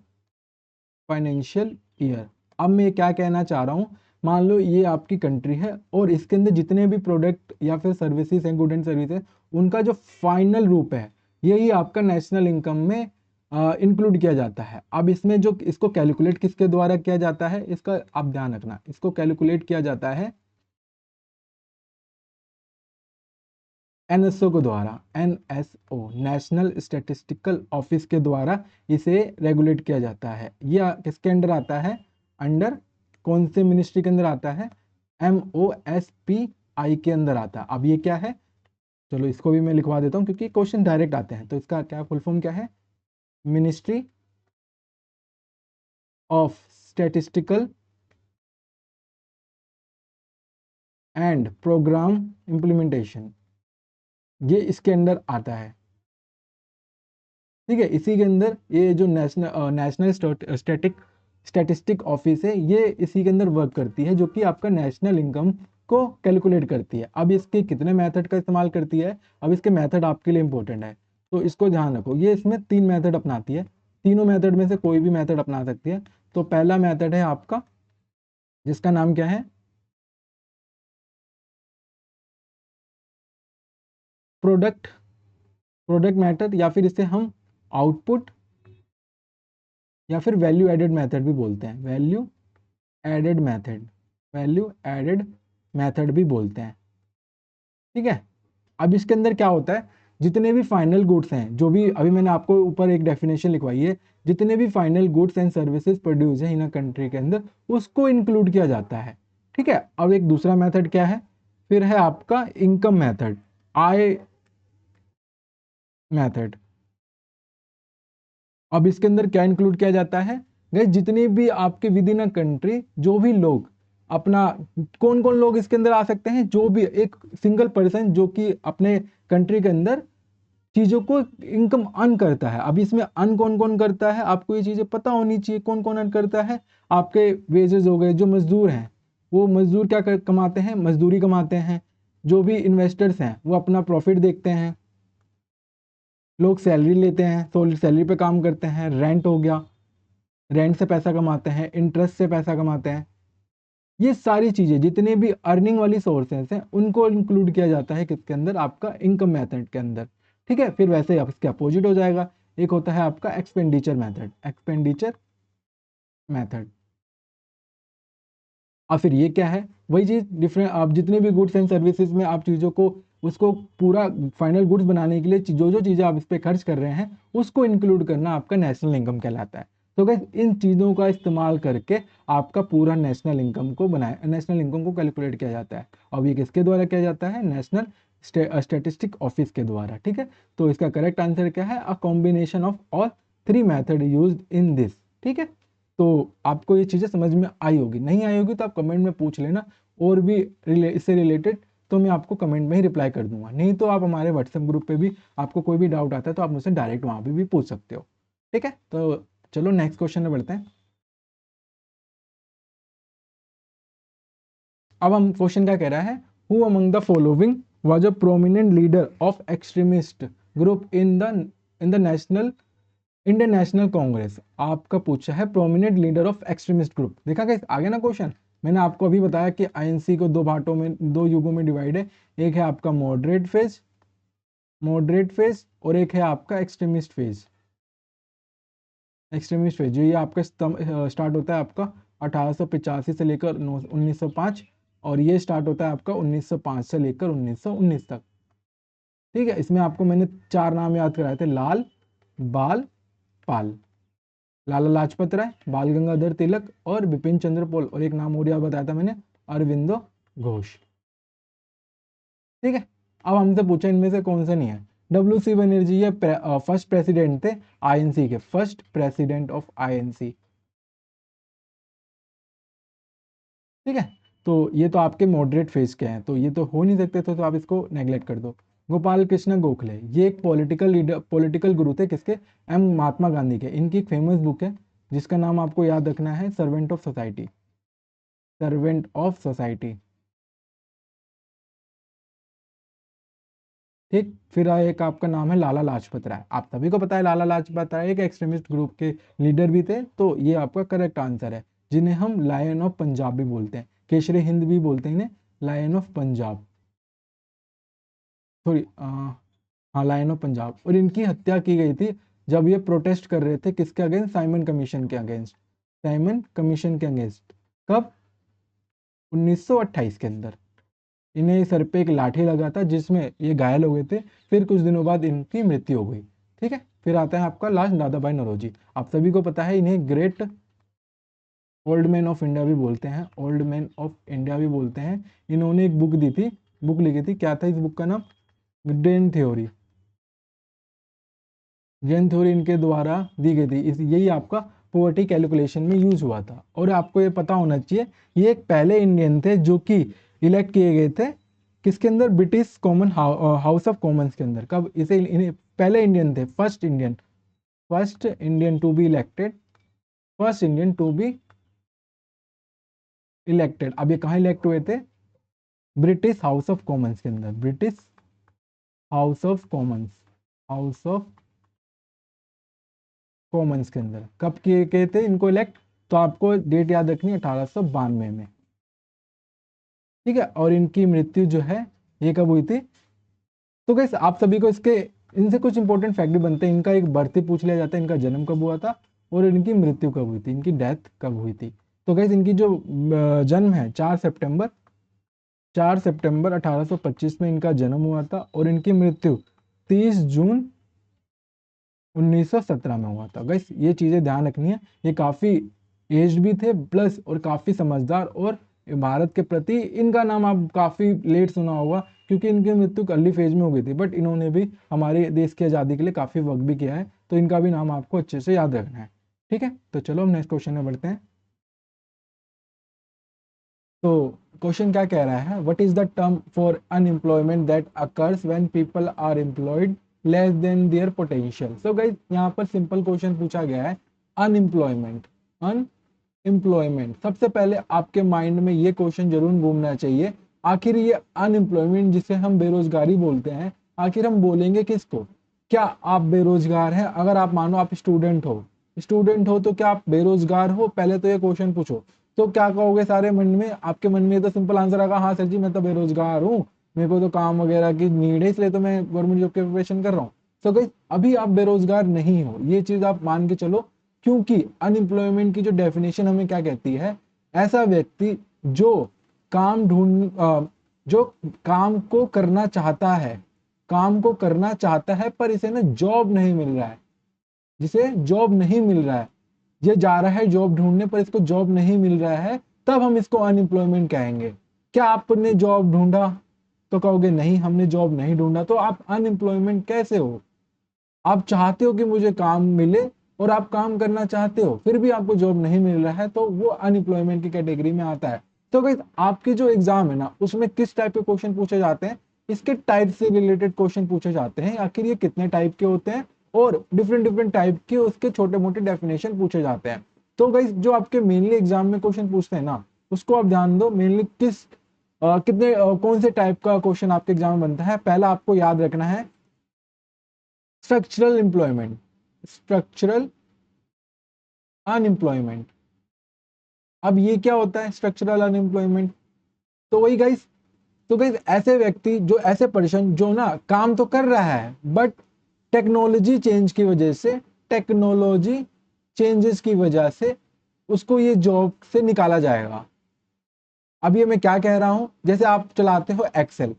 Speaker 1: फाइनेंशियल ईयर। अब मैं क्या कहना चाह रहा हूँ, मान लो ये आपकी कंट्री है और इसके अंदर जितने भी प्रोडक्ट या फिर सर्विसेज हैं, गुड एंड सर्विस है, उनका जो फाइनल रूप है यही आपका नेशनल इनकम में इंक्लूड किया जाता है। अब इसमें जो इसको कैलकुलेट किसके द्वारा किया जाता है, इसका आप ध्यान रखना, इसको कैलकुलेट किया जाता है एनएसओ के द्वारा, एनएसओ नेशनल स्टैटिस्टिकल ऑफिस के द्वारा इसे रेगुलेट किया जाता है। यह किसके अंडर आता है, अंडर कौन से मिनिस्ट्री के अंदर आता है, MOSPI के अंदर आता है। अब ये क्या है, चलो इसको भी मैं लिखवा देता हूँ क्योंकि क्वेश्चन डायरेक्ट आते हैं। तो इसका क्या फुल फॉर्म क्या है, ministry of statistical and programme implementation, ये इसके अंदर आता है, ठीक है। इसी के अंदर ये जो नेशनल स्टैटिस्टिक ऑफिस है ये इसी के अंदर वर्क करती है, जो कि आपका नेशनल इनकम को कैलकुलेट करती है। अब इसके कितने मेथड का इस्तेमाल करती है, अब इसके मेथड आपके लिए इंपॉर्टेंट है, तो इसको ध्यान रखो। ये इसमें 3 मेथड अपनाती है, तीनों मेथड में से कोई भी मेथड अपना सकती है। तो पहला मेथड है आपका जिसका नाम क्या है, प्रोडक्ट, प्रोडक्ट मेथड, या फिर इसे हम आउटपुट या फिर वैल्यू एडेड मेथड भी बोलते हैं, value added method, value added method भी बोलते हैं, ठीक है। अब इसके अंदर क्या होता है, जितने भी फाइनल गुड्स हैं, जो भी अभी मैंने आपको ऊपर एक डेफिनेशन लिखवाई है, जितने भी final goods and services produce है इन अ कंट्री के अंदर उसको इंक्लूड किया जाता है, ठीक है। अब एक दूसरा मेथड क्या है, फिर है आपका इनकम मेथड, आय मेथड। अब इसके अंदर क्या इंक्लूड किया जाता है, गाइस जितने भी आपके विद इन अ कंट्री जो भी लोग अपना, कौन कौन लोग इसके अंदर आ सकते हैं, जो भी एक सिंगल पर्सन जो कि अपने कंट्री के अंदर चीजों को इनकम अर्न करता है। अब इसमें अर्न कौन कौन करता है, आपको ये चीजें पता होनी चाहिए, कौन कौन अर्न करता है। आपके वेजेस हो गए, जो मजदूर हैं वो मजदूर क्या कमाते हैं, मजदूरी कमाते हैं। जो भी इन्वेस्टर्स हैं वो अपना प्रॉफिट देखते हैं, लोग सैलरी लेते हैं, सैलरी पे काम करते हैं, रेंट हो गया, रेंट से पैसा कमाते हैं, इंटरेस्ट से पैसा कमाते हैं। ये सारी चीजें जितने भी अर्निंग वाली सोर्सेस हैं उनको इंक्लूड किया जाता है किसके अंदर, आपका इनकम मेथड के अंदर, ठीक है। फिर वैसे ही इसके अपोजिट हो जाएगा, एक होता है आपका एक्सपेंडिचर मेथड, एक्सपेंडिचर मेथड। और फिर ये क्या है, वही चीज डिफरेंट, आप जितने भी गुड्स एंड सर्विसेज में आप चीज़ों को उसको पूरा फाइनल गुड्स बनाने के लिए जो जो चीज़ें आप इस पर खर्च कर रहे हैं उसको इंक्लूड करना आपका नेशनल इनकम कहलाता है। तो गाइस इन चीज़ों का इस्तेमाल करके आपका पूरा नेशनल इनकम को बनाया, नेशनल इनकम को कैलकुलेट किया जाता है। अब ये किसके द्वारा किया जाता है, नेशनल स्टैटिस्टिक ऑफिस के द्वारा, ठीक है। तो इसका करेक्ट आंसर क्या है, a combination of all 3 method used in this, ठीक है। तो आपको ये चीज़ें समझ में आई होगी, नहीं आई होगी तो आप कमेंट में पूछ लेना, और भी इससे रिलेटेड तो मैं आपको कमेंट में ही रिप्लाई कर दूंगा, नहीं तो आप हमारे व्हाट्सएप ग्रुप पे भी आपको कोई भी डाउट आता है तो आप मुझसे डायरेक्ट वहाँ पे भी पूछ सकते हो, ठीक है। तो चलो नेक्स्ट क्वेश्चन में बढ़ते हैं। अब हम क्वेश्चन क्या कह रहा है, who among the following was a prominent leader of extremist group in the national Indian national Congress. आपका पूछा है prominent leader of extremist group. देखा गाइस आगे ना क्वेश्चन, मैंने आपको अभी बताया कि आईएनसी को दो भाटों में, दो युगों में डिवाइड है, एक है आपका मॉडरेट फेज और एक है आपका एक्सट्रीमिस्ट फेज। एक्सट्रीमिस्ट फेज जो ये आपका स्टार्ट होता है आपका 1885 से लेकर 1905, और ये स्टार्ट होता है आपका 1905 से लेकर 1919 तक, ठीक है। इसमें आपको मैंने 4 नाम याद कराए थे, लाल, बाल, पाल। लाला लाजपत राय, बाल गंगाधर तिलक और बिपिन चंद्र पाल, और एक नाम और याद बताया था मैंने, अरविंदो घोष, ठीक है। अब हमसे पूछा इनमें से कौन सा नहीं है। डब्ल्यू सी बनर्जी ये फर्स्ट प्रेसिडेंट थे आईएनसी के, फर्स्ट प्रेसिडेंट ऑफ आईएनसी, ठीक है। तो ये तो आपके मॉडरेट फेज के हैं, तो ये तो हो नहीं सकते थे, तो आप इसको नेग्लेक्ट कर दो। गोपाल कृष्ण गोखले ये एक पॉलिटिकल लीडर, पॉलिटिकल गुरु थे किसके, एम महात्मा गांधी के। इनकी एक फेमस बुक है जिसका नाम आपको याद रखना है, servant of society, servant of society, ठीक। फिर एक आपका नाम है लाला लाजपत राय। आप सभी को पता है लाला लाजपत राय एक एक्सट्रीमिस्ट ग्रुप के लीडर भी थे, तो ये आपका करेक्ट आंसर है, जिन्हें हम लायन ऑफ पंजाब भी बोलते हैं, केसरी हिंद भी बोलते हैं इन्हें, लायन ऑफ पंजाब, सॉरी हाँ लायन ऑफ पंजाब। और इनकी हत्या की गई थी जब ये प्रोटेस्ट कर रहे थे किसके अगेंस्ट, साइमन कमीशन के अगेंस्ट, साइमन कमीशन के अगेंस्ट। कब, 1928 के अंदर। इन्हें सर पे एक लाठी लगा था जिसमें ये घायल हो गए थे, फिर कुछ दिनों बाद इनकी मृत्यु हो गई, ठीक है। फिर आता है आपका लास्ट दादा भाई नौरोजी। आप सभी को पता है इन्हें great old man of India भी बोलते हैं, ओल्ड मैन ऑफ इंडिया भी बोलते हैं। इन्होंने एक बुक दी थी, बुक लिखी थी, क्या था इस बुक का नाम, ग्रेन थ्योरी, जैन थ्योरी इनके द्वारा दी गई थी। इस यही आपका पॉवर्टी कैलकुलेशन में यूज हुआ था। और आपको ये पता होना चाहिए ये एक पहले इंडियन थे जो कि इलेक्ट किए गए थे किसके अंदर, British common House of Commons के अंदर। कब, इसे इन्हें पहले इंडियन थे, first Indian to be elected, first Indian to be elected. अब ये कहाँ इलेक्ट हुए थे, ब्रिटिश हाउस ऑफ कॉमन्स के अंदर, British house of Commons, house of Commons के अंदर। कब किए गए थे इनको इलेक्ट, तो आपको डेट याद रखनी है 1892 में, ठीक है। और इनकी मृत्यु जो है ये कब हुई थी। तो गैस आप सभी को इसके इनसे कुछ इंपॉर्टेंट फैक्ट भी बनते हैं। इनका एक बर्थ पूछ लिया जाता है, इनका जन्म कब हुआ था और इनकी मृत्यु कब हुई थी, इनकी डेथ कब हुई थी। तो गैस इनकी जो जन्म है 4 सितंबर 1825 में इनका जन्म हुआ था, और इनकी मृत्यु 30 जून 1917 में हुआ था। गैस ये चीज़ें ध्यान रखनी है, ये काफ़ी एज्ड भी थे प्लस और काफ़ी समझदार, और भारत के प्रति इनका नाम आप काफ़ी लेट सुना होगा क्योंकि इनकी मृत्यु अर्ली फेज में हो गई थी, बट इन्होंने भी हमारे देश की आज़ादी के लिए काफ़ी वर्क भी किया है, तो इनका भी नाम आपको अच्छे से याद रखना है, ठीक है। तो चलो हम नेक्स्ट क्वेश्चन में बढ़ते हैं। तो क्वेश्चन क्या कह रहा है, what is the term for unemployment that occurs when people are employed less than their potential. So guys यहाँ पर सिंपल क्वेश्चन पूछा गया है, अनएम्प्लॉयमेंट, अनएम्प्लॉयमेंट। सबसे पहले आपके माइंड में ये क्वेश्चन जरूर घूमना चाहिए, आखिर ये अनएम्प्लॉयमेंट जिसे हम बेरोजगारी बोलते हैं, आखिर हम बोलेंगे किसको। क्या आप बेरोजगार हैं, अगर आप मानो आप स्टूडेंट हो तो क्या आप बेरोजगार हो, पहले तो ये क्वेश्चन पूछो। तो क्या कहोगे सारे मन में, आपके मन में तो सिंपल आंसर आएगा, हाँ सर जी मैं तो बेरोजगार हूँ, मेरे को तो काम वगैरह की नीड है इसलिए तो मैं गवर्नमेंट जॉब की प्रिपरेशन कर रहा हूँ। तो गाइस अभी आप बेरोजगार नहीं हो, ये चीज आप मान के चलो, क्योंकि अनएम्प्लॉयमेंट की जो डेफिनेशन हमें क्या कहती है, ऐसा व्यक्ति जो जो काम को करना चाहता है, काम को करना चाहता है पर इसे ना जॉब नहीं मिल रहा है, जिसे जॉब नहीं मिल रहा है, ये जा रहा है जॉब ढूंढने पर इसको जॉब नहीं मिल रहा है, तब हम इसको अनएम्प्लॉयमेंट कहेंगे। क्या आपने जॉब ढूंढा, तो कहोगे नहीं हमने जॉब नहीं ढूंढा, तो आप अनएम्प्लॉयमेंट कैसे हो? आप चाहते हो कि मुझे काम मिले और आप काम करना चाहते हो, फिर भी आपको जॉब नहीं मिल रहा है, तो वो अनएम्प्लॉयमेंट की कैटेगरी में आता है। तो गाइस आपके जो एग्जाम है ना, उसमें किस टाइप के क्वेश्चन पूछे जाते हैं, इसके टाइप से रिलेटेड क्वेश्चन पूछे जाते हैं, आखिर ये कितने टाइप के होते हैं और डिफरेंट डिफरेंट टाइप के उसके छोटे मोटे डेफिनेशन पूछे जाते हैं। तो गाइस जो आपके मेनली एग्जाम में क्वेश्चन पूछते हैं ना, उसको आप ध्यान दो, मेनली कौन से टाइप का क्वेश्चन आपके एग्जाम में बनता है। पहला आपको याद रखना है स्ट्रक्चरल एम्प्लॉयमेंट, स्ट्रक्चरल अनएम्प्लॉयमेंट। अब ये क्या होता है स्ट्रक्चरल अनएम्प्लॉयमेंट? तो वही गाइस, तो गाइस ऐसे व्यक्ति, जो ऐसे पर्सन जो ना काम तो कर रहा है बट टेक्नोलॉजी चेंज की वजह से, टेक्नोलॉजी चेंजेस की वजह से उसको ये जॉब से निकाला जाएगा। अब ये मैं क्या कह रहा हूं, जैसे आप चलाते हो एक्सेल,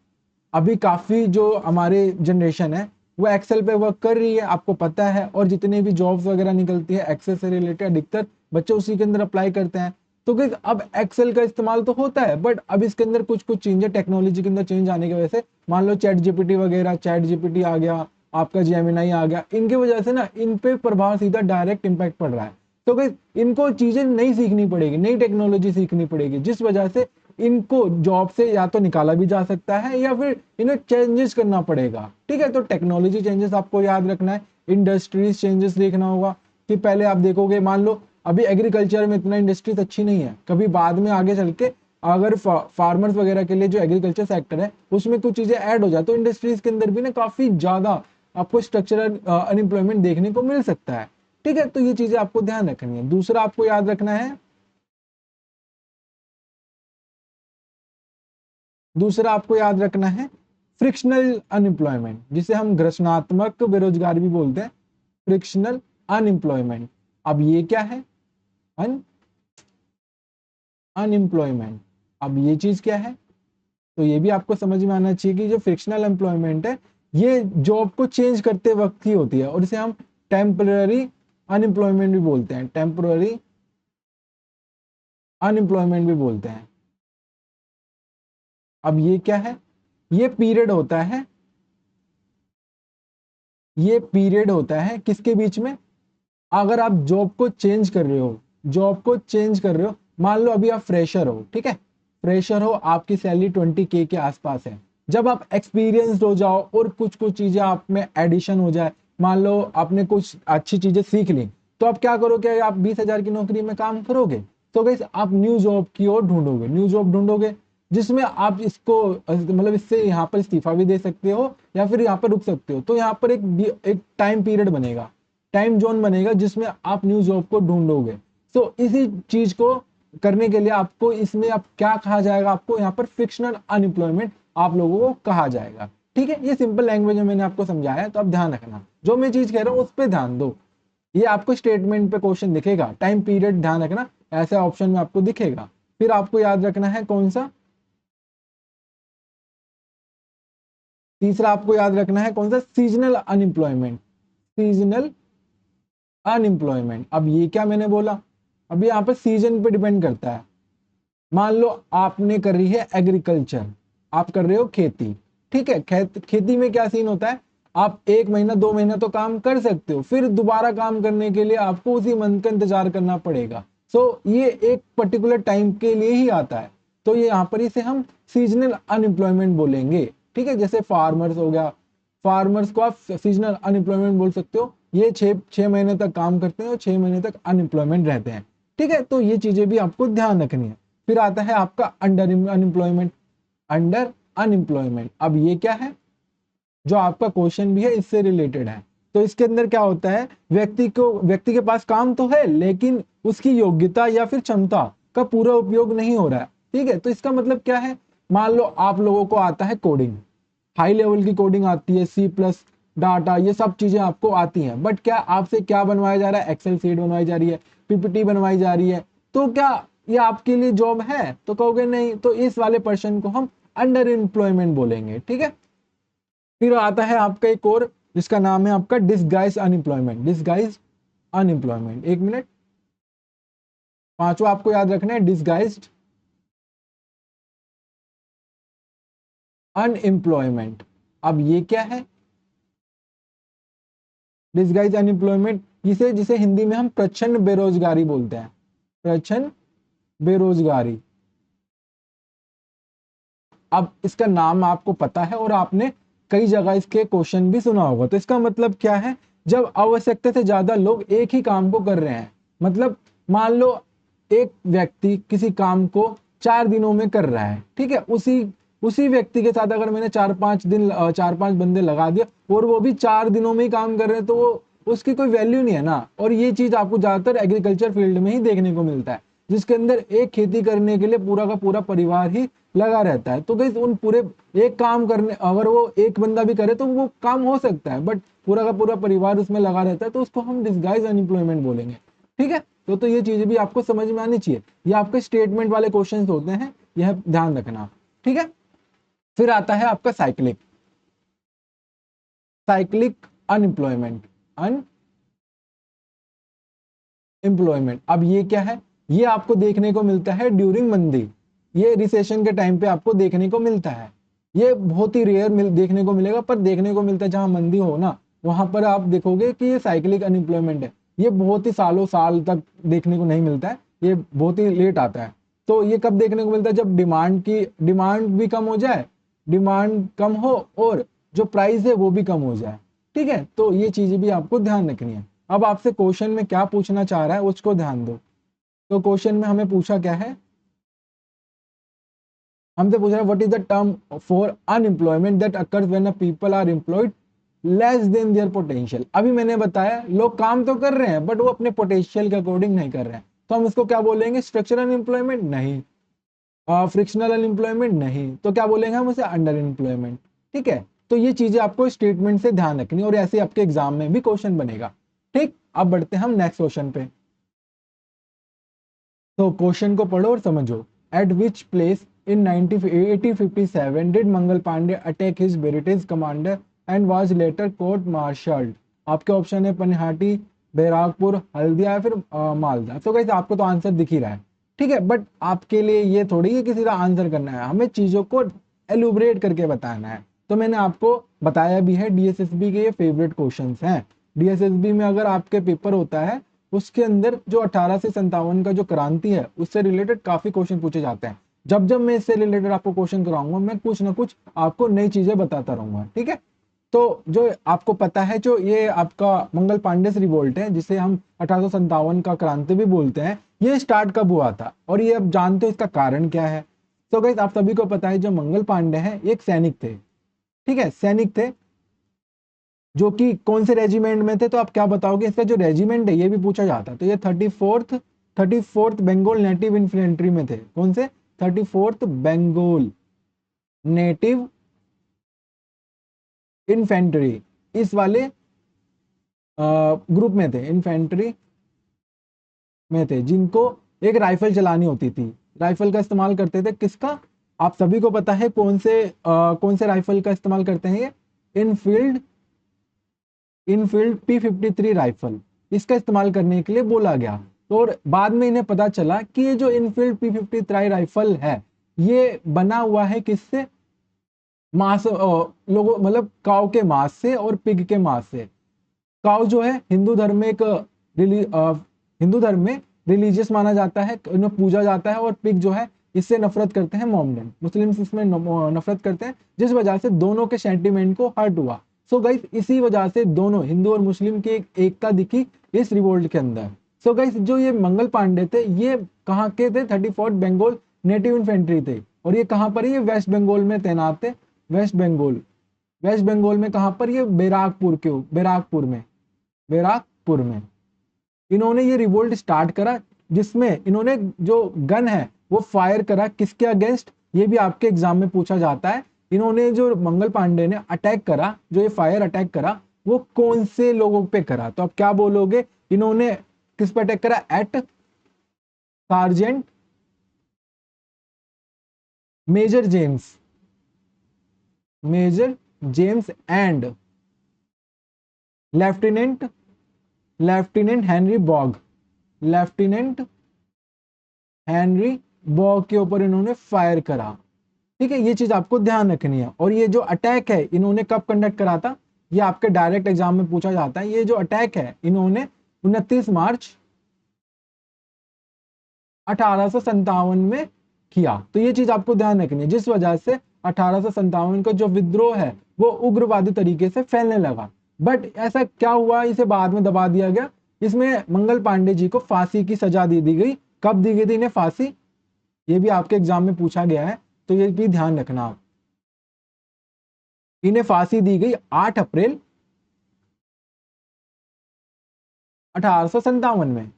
Speaker 1: अभी काफी जो हमारे जनरेशन है वो एक्सेल पे वर्क कर रही है, आपको पता है, और जितने भी जॉब्स वगैरह निकलती है एक्सेल से रिलेटेड अधिकतर बच्चे उसी के अंदर अप्लाई करते हैं। तो गाइस अब एक्सेल का इस्तेमाल तो होता है, बट अब इसके अंदर कुछ कुछ चेंज, टेक्नोलॉजी के अंदर चेंज आने की वजह से, मान लो चैट जीपीटी वगैरह, चैट जीपीटी आ गया, आपका जेमिनाई आ गया, इनकी वजह से ना इन पे प्रभाव सीधा डायरेक्ट इम्पैक्ट पड़ रहा है। तो गाइस इनको चीजें नई सीखनी पड़ेगी, नई टेक्नोलॉजी सीखनी पड़ेगी, जिस वजह से इनको जॉब से या तो निकाला भी जा सकता है या फिर इन्हें चेंजेस करना पड़ेगा। ठीक है, तो टेक्नोलॉजी चेंजेस आपको याद रखना है, इंडस्ट्रीज चेंजेस देखना होगा कि पहले आप देखोगे, मान लो अभी एग्रीकल्चर में इतना इंडस्ट्रीज अच्छी नहीं है, कभी बाद में आगे चल के अगर फार्मर्स वगैरह के लिए जो एग्रीकल्चर सेक्टर है उसमें कुछ चीजें ऐड हो जाए, तो इंडस्ट्रीज के अंदर भी ना काफी ज्यादा आपको स्ट्रक्चरल अनएम्प्लॉयमेंट देखने को मिल सकता है। ठीक है, तो ये चीजें आपको ध्यान रखनी है। दूसरा आपको याद रखना है, दूसरा आपको याद रखना है फ्रिक्शनल अनएम्प्लॉयमेंट, जिसे हम घर्षणात्मक बेरोजगारी भी बोलते हैं, फ्रिक्शनल अनएम्प्लॉयमेंट। अब ये क्या है? अन अनएम्प्लॉयमेंट। अब ये चीज क्या है? तो ये भी आपको समझ में आना चाहिए कि जो फ्रिक्शनल एम्प्लॉयमेंट है ये जॉब को चेंज करते वक्त ही होती है, और इसे हम टेम्पररी अनएम्प्लॉयमेंट भी बोलते हैं, टेम्पररी अनएम्प्लॉयमेंट भी बोलते हैं। अब ये क्या है? ये पीरियड होता है, ये पीरियड होता है किसके बीच में? अगर आप जॉब को चेंज कर रहे हो, जॉब को चेंज कर रहे हो, मान लो अभी आप फ्रेशर हो, ठीक है, फ्रेशर हो, आपकी सैलरी 20K के आसपास है। जब आप एक्सपीरियंस्ड हो जाओ और कुछ कुछ चीजें आप में एडिशन हो जाए, मान लो आपने कुछ अच्छी चीजें सीख ली, तो आप क्या करोगे? आप 20,000 की नौकरी में काम करोगे, तो गाइस आप न्यू जॉब की ओर ढूंढोगे, न्यू जॉब ढूंढोगे, जिसमें आप इसको मतलब इससे यहाँ पर इस्तीफा भी दे सकते हो या फिर यहाँ पर रुक सकते हो। तो यहाँ पर एक टाइम पीरियड बनेगा, टाइम जोन बनेगा, जिसमें आप न्यू जॉब को ढूंढोगे। तो इसी चीज को करने के लिए आपको इसमें अब क्या कहा जाएगा? आपको यहाँ पर फिक्शनल अनएम्प्लॉयमेंट आप लोगों को कहा जाएगा। ठीक है, ये सिंपल लैंग्वेज में मैंने आपको समझाया है, तो आप ध्यान रखना, जो मैं चीज कह रहा हूँ उस पर ध्यान दो। ये आपको स्टेटमेंट पे क्वेश्चन दिखेगा, टाइम पीरियड ध्यान रखना, ऐसे ऑप्शन में आपको दिखेगा। फिर आपको याद रखना है कौन सा? तीसरा आपको याद रखना है कौन सा? Seasonal unemployment, seasonal unemployment. अब ये क्या मैंने बोला? अब यहाँ पर सीजन पे डिपेंड करता है। मान लो आपने कर रही है एग्रीकल्चर, आप कर रहे हो खेती, ठीक है, खेती में क्या सीन होता है? आप 1 महीना 2 महीना तो काम कर सकते हो, फिर दोबारा काम करने के लिए आपको उसी मंथ का इंतजार करना पड़ेगा। सो ये एक पर्टिकुलर टाइम के लिए ही आता है, तो ये यहाँ पर इसे हम सीजनल अनएम्प्लॉयमेंट बोलेंगे। ठीक है, जैसे फार्मर्स हो गया, फार्मर्स को आप सीजनल अनएम्प्लॉयमेंट बोल सकते हो, ये छह छह महीने तक काम करते हैं और 6 महीने तक अनएम्प्लॉयमेंट रहते हैं। ठीक है, तो ये चीजें भी आपको ध्यान रखनी है। फिर आता है आपका अंडर अनएम्प्लॉयमेंट, अंडर अनएम्प्लॉयमेंट। अब ये क्या है? जो आपका क्वेश्चन भी है इससे रिलेटेड है। तो इसके अंदर क्या होता है, व्यक्ति के पास काम तो है लेकिन उसकी योग्यता या फिर क्षमता का पूरा उपयोग नहीं हो रहा है। ठीक है, तो इसका मतलब क्या है? मान लो आप लोगों को आता है कोडिंग, हाई लेवल की कोडिंग आती है, C++ डाटा, ये सब चीजें आपको आती हैं, बट क्या आपसे क्या बनवाया जा रहा है? एक्सेल सीट बनवाई जा रही है, पीपीटी बनवाई जा रही है, तो क्या ये आपके लिए जॉब है? तो कहोगे नहीं, तो इस वाले पर्सन को हम अंडर एम्प्लॉयमेंट बोलेंगे। ठीक है, फिर आता है आपका एक और, जिसका नाम है आपका disguise unemployment, disguise unemployment. 1 minute, पांचवा आपको याद रखना है डिसगाइज्ड अनएम्प्लॉयमेंट। अब ये क्या है? डिसगाइज अनएम्प्लॉयमेंट, जिसे हिंदी में हम प्रच्छन्न बेरोजगारी बोलते हैं, प्रच्छन्न बेरोजगारी। अब इसका नाम आपको पता है और आपने कई जगह इसके क्वेश्चन भी सुना होगा। तो इसका मतलब क्या है? जब आवश्यकता से ज्यादा लोग एक ही काम को कर रहे हैं, मतलब मान लो एक व्यक्ति किसी काम को 4 दिनों में कर रहा है, ठीक है, उसी व्यक्ति के साथ अगर मैंने 4-5 बंदे लगा दिए और वो भी 4 दिनों में ही काम कर रहे हैं, तो वो उसकी कोई वैल्यू नहीं है ना। और ये चीज आपको ज्यादातर एग्रीकल्चर फील्ड में ही देखने को मिलता है, जिसके अंदर एक खेती करने के लिए पूरा का पूरा परिवार ही लगा रहता है। तो गाइस उन पूरे एक काम करने, अगर वो एक बंदा भी करे तो वो काम हो सकता है, बट पूरा का पूरा परिवार उसमें लगा रहता है, तो उसको हम डिसगाइज अनएम्प्लॉयमेंट बोलेंगे। ठीक है, तो ये चीजें भी आपको समझ में आनी चाहिए। ये आपके स्टेटमेंट वाले क्वेश्चन होते हैं, यह ध्यान रखना। ठीक है, फिर आता है आपका साइक्लिक साइक्लिक अनएम्प्लॉयमेंट। अनएम्प्लॉयमेंट, अब ये क्या है? ये आपको देखने को मिलता है ड्यूरिंग मंदी, ये रिसेशन के टाइम पे आपको देखने को मिलता है। ये बहुत ही रेयर देखने को मिलेगा, पर देखने को मिलता है जहां मंदी हो ना, वहां पर आप देखोगे कि ये साइक्लिक अनएम्प्लॉयमेंट है। ये बहुत ही सालों साल तक देखने को नहीं मिलता है, ये बहुत ही लेट आता है। तो ये कब देखने को मिलता है? जब डिमांड भी कम हो जाए, डिमांड कम हो और जो प्राइस है वो भी कम हो जाए। ठीक है, तो ये चीजें भी आपको ध्यान रखनी है। अब आपसे क्वेश्चन में क्या पूछना चाह रहा है उसको ध्यान दो। तो क्वेश्चन में हमें पूछा क्या है? हमसे पूछ रहा है what is the term for unemployment that occurs when a people are employed less than their potential. अभी मैंने बताया लोग काम तो कर रहे हैं बट वो अपने पोटेंशियल के अकॉर्डिंग नहीं कर रहे हैं, तो हम इसको क्या बोलेंगे? स्ट्रक्चरल अनएम्प्लॉयमेंट नहीं, फ्रिक्शनल अनएम्प्लॉयमेंट नहीं, तो क्या बोलेंगे हम उसे? Under employment. ठीक है, तो ये चीजें आपको स्टेटमेंट से ध्यान रखनी और ऐसे आपके एग्जाम में भी क्वेश्चन बनेगा। ठीक, अब बढ़ते हैं हम नेक्स्ट क्वेश्चन पे। तो क्वेश्चन को पढ़ो और समझो। At which place in 1857 did Mangal Pandey attack his British commander and was later court martialled? आपके ऑप्शन है पनिहाटी, बैराकपुर, हल्दिया या फिर मालदा। तो गाइस आपको तो आंसर दिख ही रहा है, ठीक है, बट आपके लिए ये थोड़ी है कि सीधा आंसर करना है, हमें चीजों को एलुबरेट करके बताना है। तो मैंने आपको बताया भी है, डीएसएसबी के ये फेवरेट क्वेश्चंस हैं। डीएसएसबी में अगर आपके पेपर होता है, उसके अंदर जो 18 से 57 का जो क्रांति है उससे रिलेटेड काफी क्वेश्चन पूछे जाते हैं। जब जब मैं इससे रिलेटेड आपको क्वेश्चन कराऊंगा, मैं कुछ ना कुछ आपको नई चीजें बताता रहूंगा। ठीक है, तो जो आपको पता है, जो ये आपका मंगल पांडे रिवोल्ट है, जिसे हम 1857 का क्रांति भी बोलते हैं, ये स्टार्ट कब हुआ था और ये अब जानते हो इसका कारण क्या है? तो गाइस आप सभी को पता है, जो मंगल पांडे हैं एक सैनिक थे। ठीक है, सैनिक थे जो कि कौन से रेजिमेंट में थे? तो आप क्या बताओगे? इसका जो रेजिमेंट है ये भी पूछा जाता है। तो ये 34th बंगाल नेटिव इन्फेंट्री में थे। कौन से? 34th बंगाल नेटिव इन्फेंट्री, इस वाले ग्रुप में थे, इन्फेंट्री में थे, जिनको एक राइफल चलानी होती थी। राइफल का इस्तेमाल करते थे किसका? आप सभी को पता है कौन से राइफल का इस्तेमाल करते हैं? ये इनफील्ड P53 राइफल, इसका इस्तेमाल करने के लिए बोला गया। तो और बाद में इन्हें पता चला कि ये जो इनफील्ड P53 राइफल है, ये बना हुआ है किससे? मांस, लोगों मतलब काऊ के मांस से और पिग के मांस से। काऊ जो है हिंदू धर्म में हिंदू धर्म में रिलीजियस माना जाता है, इन्हें पूजा जाता है, और पिग जो है इससे नफरत करते हैं मोमडन, मुस्लिम्स इसमें नफरत करते हैं, जिस वजह से दोनों के सेंटिमेंट को हर्ट हुआ। सो गाइस इसी वजह से दोनों हिंदू और मुस्लिम की एक एकता दिखी इस रिवोल्ट के अंदर। सो गाइस जो ये मंगल पांडे थे, ये कहाँ के थे? 34th बंगाल नेटिव इन्फेंट्री थे, और ये कहाँ पर? ये वेस्ट बंगाल में तैनात थे। वेस्ट बंगाल में कहाँ पर? ये बैराकपुर में इन्होंने ये रिवोल्ट स्टार्ट करा, जिसमें इन्होंने जो गन है वो फायर करा किसके अगेंस्ट? ये भी आपके एग्जाम में पूछा जाता है। इन्होंने जो मंगल पांडे ने अटैक करा, जो ये फायर अटैक करा, वो कौन से लोगों पे करा? तो आप क्या बोलोगे? इन्होंने किस पे अटैक करा? At sergeant major James major James and lieutenant lieutenant Henry Baugh lieutenant Henry Baugh के ऊपर इन्होंने फायर करा। ठीक है, ये चीज आपको ध्यान रखनी है। और ये जो अटैक है इन्होंने कब कंडक्ट करा था, ये आपके डायरेक्ट एग्जाम में पूछा जाता है। ये जो अटैक है इन्होंने 29 मार्च 1857 में किया। तो ये चीज आपको ध्यान रखनी है, जिस वजह से 1857 का जो विद्रोह है वो उग्रवादी तरीके से फैलने लगा। बट ऐसा क्या हुआ, इसे बाद में दबा दिया गया। इसमें मंगल पांडे जी को फांसी की सजा दे दी गई। कब दी गई थी इन्हें फांसी, ये भी आपके एग्जाम में पूछा गया है, तो ये भी ध्यान रखना आप। इन्हें फांसी दी गई 8 अप्रैल 1857 में,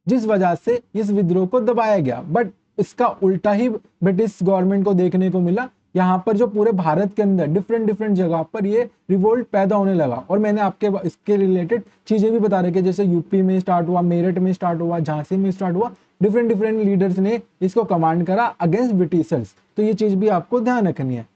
Speaker 1: जिस वजह से इस विद्रोह को दबाया गया। बट इसका उल्टा ही ब्रिटिश गवर्नमेंट को देखने को मिला। यहाँ पर जो पूरे भारत के अंदर डिफरेंट डिफरेंट जगह पर ये रिवोल्ट पैदा होने लगा। और मैंने आपके इसके रिलेटेड चीजें भी बता रखी है, जैसे यूपी में स्टार्ट हुआ, मेरठ में स्टार्ट हुआ, झांसी में स्टार्ट हुआ। डिफरेंट डिफरेंट लीडर्स ने इसको कमांड करा अगेंस्ट ब्रिटिशर्स। तो ये चीज भी आपको ध्यान रखनी है।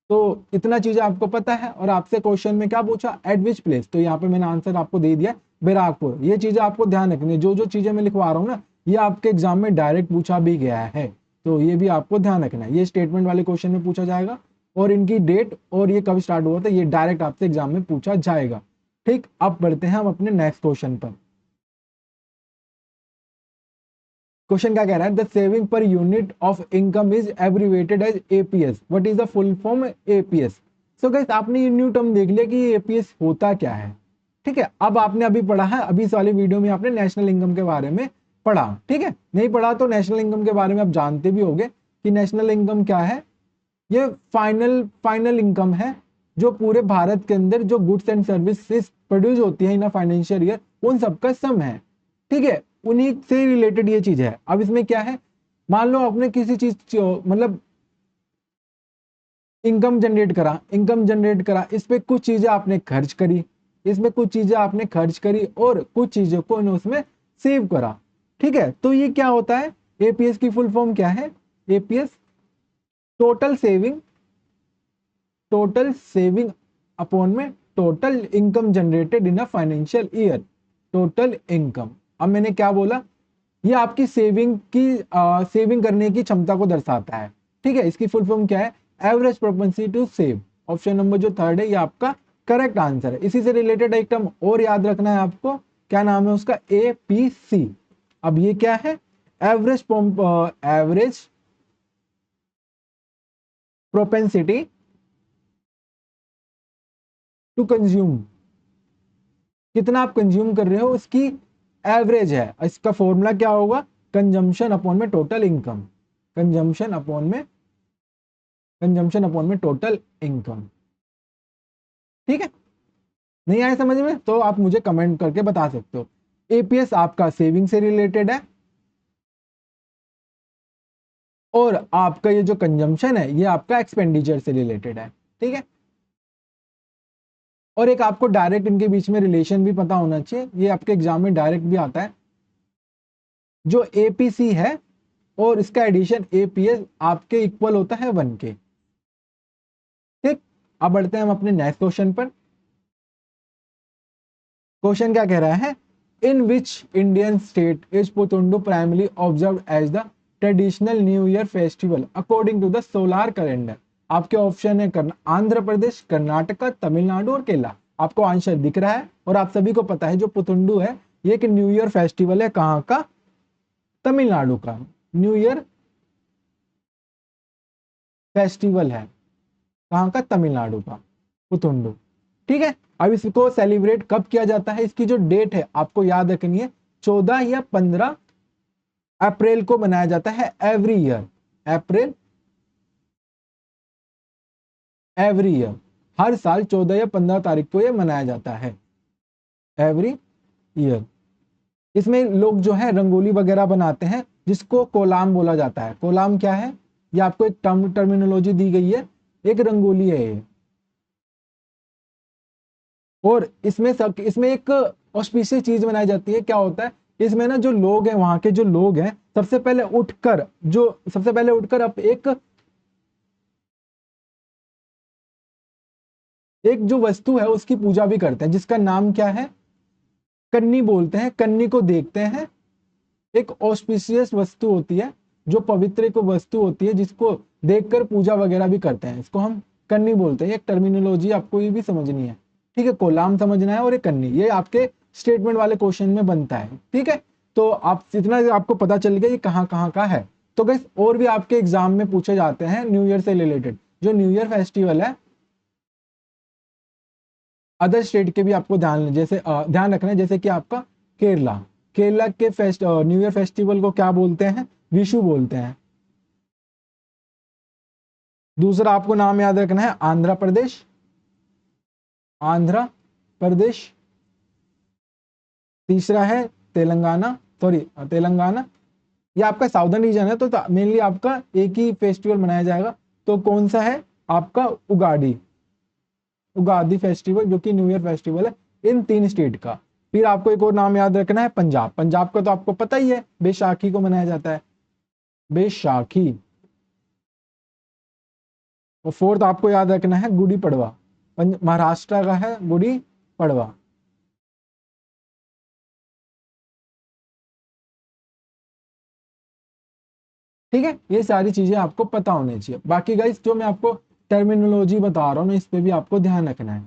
Speaker 1: तो इतना चीजें आपको पता है। और आपसे क्वेश्चन में क्या पूछा, एट विच प्लेस, तो यहाँ पे मैंने आंसर आपको दे दिया, बैराकपुर। ये चीजें आपको ध्यान रखनी है। जो जो चीजें मैं लिखवा रहा हूँ ना, ये आपके एग्जाम में डायरेक्ट पूछा भी गया है, तो ये भी आपको ध्यान रखना है। ये स्टेटमेंट वाले क्वेश्चन में पूछा जाएगा, और इनकी डेट और ये कब स्टार्ट हुआ था ये डायरेक्ट आपसे एग्जाम में पूछा जाएगा। ठीक, अब बढ़ते हैं हम अपने नेक्स्ट क्वेश्चन पर। क्वेश्चन क्या कह रहा है, the saving per unit of income is abbreviated as APS, what is the full form APS. So guys, आपने ये न्यू टर्म देख लिया कि ये एपीएस होता क्या है। ठीक है, अब आपने अभी पढ़ा है, अभी इस वाली वीडियो में आपने नेशनल इनकम के बारे में पढ़ा। ठीक है, नहीं पढ़ा तो नेशनल इनकम के बारे में आप जानते भी होंगे कि नेशनल इनकम क्या है। ये फाइनल इनकम है, जो पूरे भारत के अंदर जो गुड्स एंड सर्विसेज प्रोड्यूस होती है इन फाइनेंशियल ईयर, उन सबका सम है। ठीक है, उन्हीं से रिलेटेड ये चीज है। अब इसमें क्या है, मान लो आपने किसी चीज मतलब इनकम जनरेट करा, इस पे कुछ चीजें आपने खर्च करी, इसमें कुछ चीजें आपने खर्च करी, और कुछ चीजों को उसमें सेव करा। ठीक है, तो ये क्या होता है, एपीएस की फुल फॉर्म क्या है, एपीएस टोटल सेविंग अपॉन में total income generated in a financial year, total income. अब मैंने क्या बोला, ये आपकी सेविंग करने की क्षमता को दर्शाता है। ठीक है, इसकी फुल फॉर्म क्या है, average propensity to save. Option number जो थर्ड है ये आपका करेक्ट आंसर है। इसी से रिलेटेड एक टर्म और याद रखना है आपको, क्या नाम है उसका, एपीसी। अब ये क्या है, एवरेज प्रोपेंसिटी टू कंज्यूम, कितना आप कंज्यूम कर रहे हो उसकी एवरेज है। इसका फॉर्मूला क्या होगा, कंजम्पशन अपॉन में टोटल इनकम, कंजम्पशन अपॉन में टोटल इनकम। ठीक है, नहीं आया समझ में तो आप मुझे कमेंट करके बता सकते हो। एपीएस आपका सेविंग से रिलेटेड है, और आपका ये जो कंजम्पशन है ये आपका एक्सपेंडिचर से रिलेटेड है। ठीक है, और एक आपको डायरेक्ट इनके बीच में रिलेशन भी पता होना चाहिए, ये आपके एग्जाम में डायरेक्ट भी आता है। जो एपीसी है और इसका एडिशन एपीएस आपके इक्वल होता है 1 के। ठीक, अब बढ़ते हैं हम अपने नेक्स्ट क्वेश्चन पर। क्वेश्चन क्या कह रहा है, in which Indian state is Puthandu primary observe as the traditional new year festival according to the solar calendar. आपके ऑप्शन है आंध्र प्रदेश, कर्नाटका, तमिलनाडु और केरला। आपको आंसर दिख रहा है, और आप सभी को पता है जो पुतुंडू है ये एक न्यू ईयर फेस्टिवल है, कहाँ का, तमिलनाडु का न्यू ईयर फेस्टिवल है, कहाँ का, तमिलनाडु का पुतुंडू। ठीक है, अब इसको सेलिब्रेट कब किया जाता है, इसकी जो डेट है आपको याद रखनी है, 14 या 15 अप्रैल को मनाया जाता है एवरी ईयर। एवरी ईयर, हर साल 14 या 15 तारीख को यह मनाया जाता है, एवरी ईयर। इसमें लोग जो है रंगोली वगैरह बनाते हैं, जिसको कोलाम बोला जाता है। कोलाम क्या है, ये आपको एक टर्मिनोलॉजी दी गई है, एक रंगोली है ये। और इसमें एक ऑस्पिशियस चीज बनाई जाती है, क्या होता है इसमें ना, जो लोग हैं वहां के जो लोग हैं सबसे पहले उठकर अब एक जो वस्तु है उसकी पूजा भी करते हैं, जिसका नाम क्या है, कन्नी बोलते हैं। कन्नी को देखते हैं, एक ऑस्पिशियस वस्तु होती है, जो पवित्र एक वस्तु होती है जिसको देखकर पूजा वगैरह भी करते हैं, इसको हम कन्नी बोलते हैं। एक टर्मिनोलॉजी आपको ये भी समझनी है, ठीक है। कोलाम समझना है और ये कन्नी, ये आपके स्टेटमेंट वाले क्वेश्चन में बनता है, ठीक है। तो आप इतना आपको पता चल गया ये कहाँ कहाँ का है। तो गाइस और भी आपके एग्जाम में पूछे जाते हैं न्यू ईयर से रिलेटेड, जो न्यू ईयर फेस्टिवल है अदर स्टेट के भी आपको ध्यान रखना है। जैसे कि आपका केरला, केरला के न्यू ईयर फेस्टिवल को क्या बोलते हैं, विशु बोलते हैं। दूसरा आपको नाम याद रखना है आंध्र प्रदेश, आंध्र प्रदेश। तीसरा है तेलंगाना, सॉरी तेलंगाना, ये आपका साउदर्न रीजन है, तो मेनली आपका एक ही फेस्टिवल मनाया जाएगा। तो कौन सा है आपका, उगाड़ी, उगादी फेस्टिवल, जो कि न्यू ईयर फेस्टिवल है इन 3 स्टेट का। फिर आपको एक और नाम याद रखना है पंजाब, पंजाब का तो आपको पता ही है, बैसाखी को मनाया जाता है, बैसाखी। और फोर्थ आपको याद रखना है गुड़ी पड़वा, महाराष्ट्र का है गुड़ी पड़वा। ठीक है, ये सारी चीजें आपको पता होनी चाहिए। बाकी गाइस जो मैं आपको टर्मिनोलॉजी बता रहा हूँ ना, इस पे भी आपको ध्यान रखना है,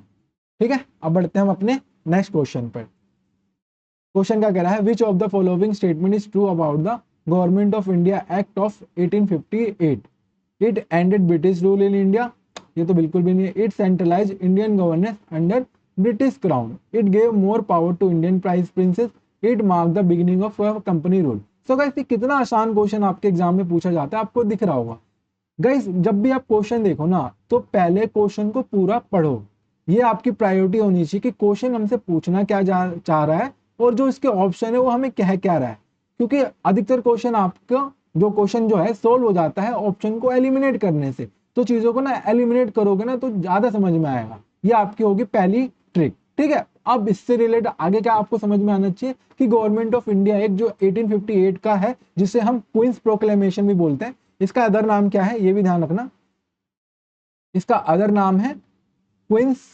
Speaker 1: ठीक है। अब बढ़ते हैं हम अपने नेक्स्ट क्वेश्चन पर। क्वेश्चन क्या कह रहा है, which of the following statement is true about the Government of India Act of 1858? It ended British rule in India, ये तो बिल्कुल भी नहीं है। It centralise Indian governance under British crown, it gave more power to Indian price princes, it mark the beginning of company rule. So guys ये कितना आसान क्वेश्चन आपके एग्जाम में पूछा जाता है, आपको दिख रहा होगा। गाइस जब भी आप क्वेश्चन देखो ना, तो पहले क्वेश्चन को पूरा पढ़ो, ये आपकी प्रायोरिटी होनी चाहिए कि क्वेश्चन हमसे पूछना क्या चाह रहा है और जो इसके ऑप्शन है वो हमें कह क्या रहा है। क्योंकि अधिकतर क्वेश्चन आपका जो क्वेश्चन जो है सोल्व हो जाता है ऑप्शन को एलिमिनेट करने से। तो चीजों को ना एलिमिनेट करोगे ना तो ज्यादा समझ में आएगा, ये आपकी होगी पहली ट्रिक, ठीक है। अब इससे रिलेटेड आगे क्या आपको समझ में आना चाहिए कि गवर्नमेंट ऑफ इंडिया एक जो 1858 का है, जिसे हम क्वींस प्रोक्लेमेशन भी बोलते हैं, इसका अदर नाम क्या है ये भी ध्यान रखना। इसका अदर नाम है क्वींस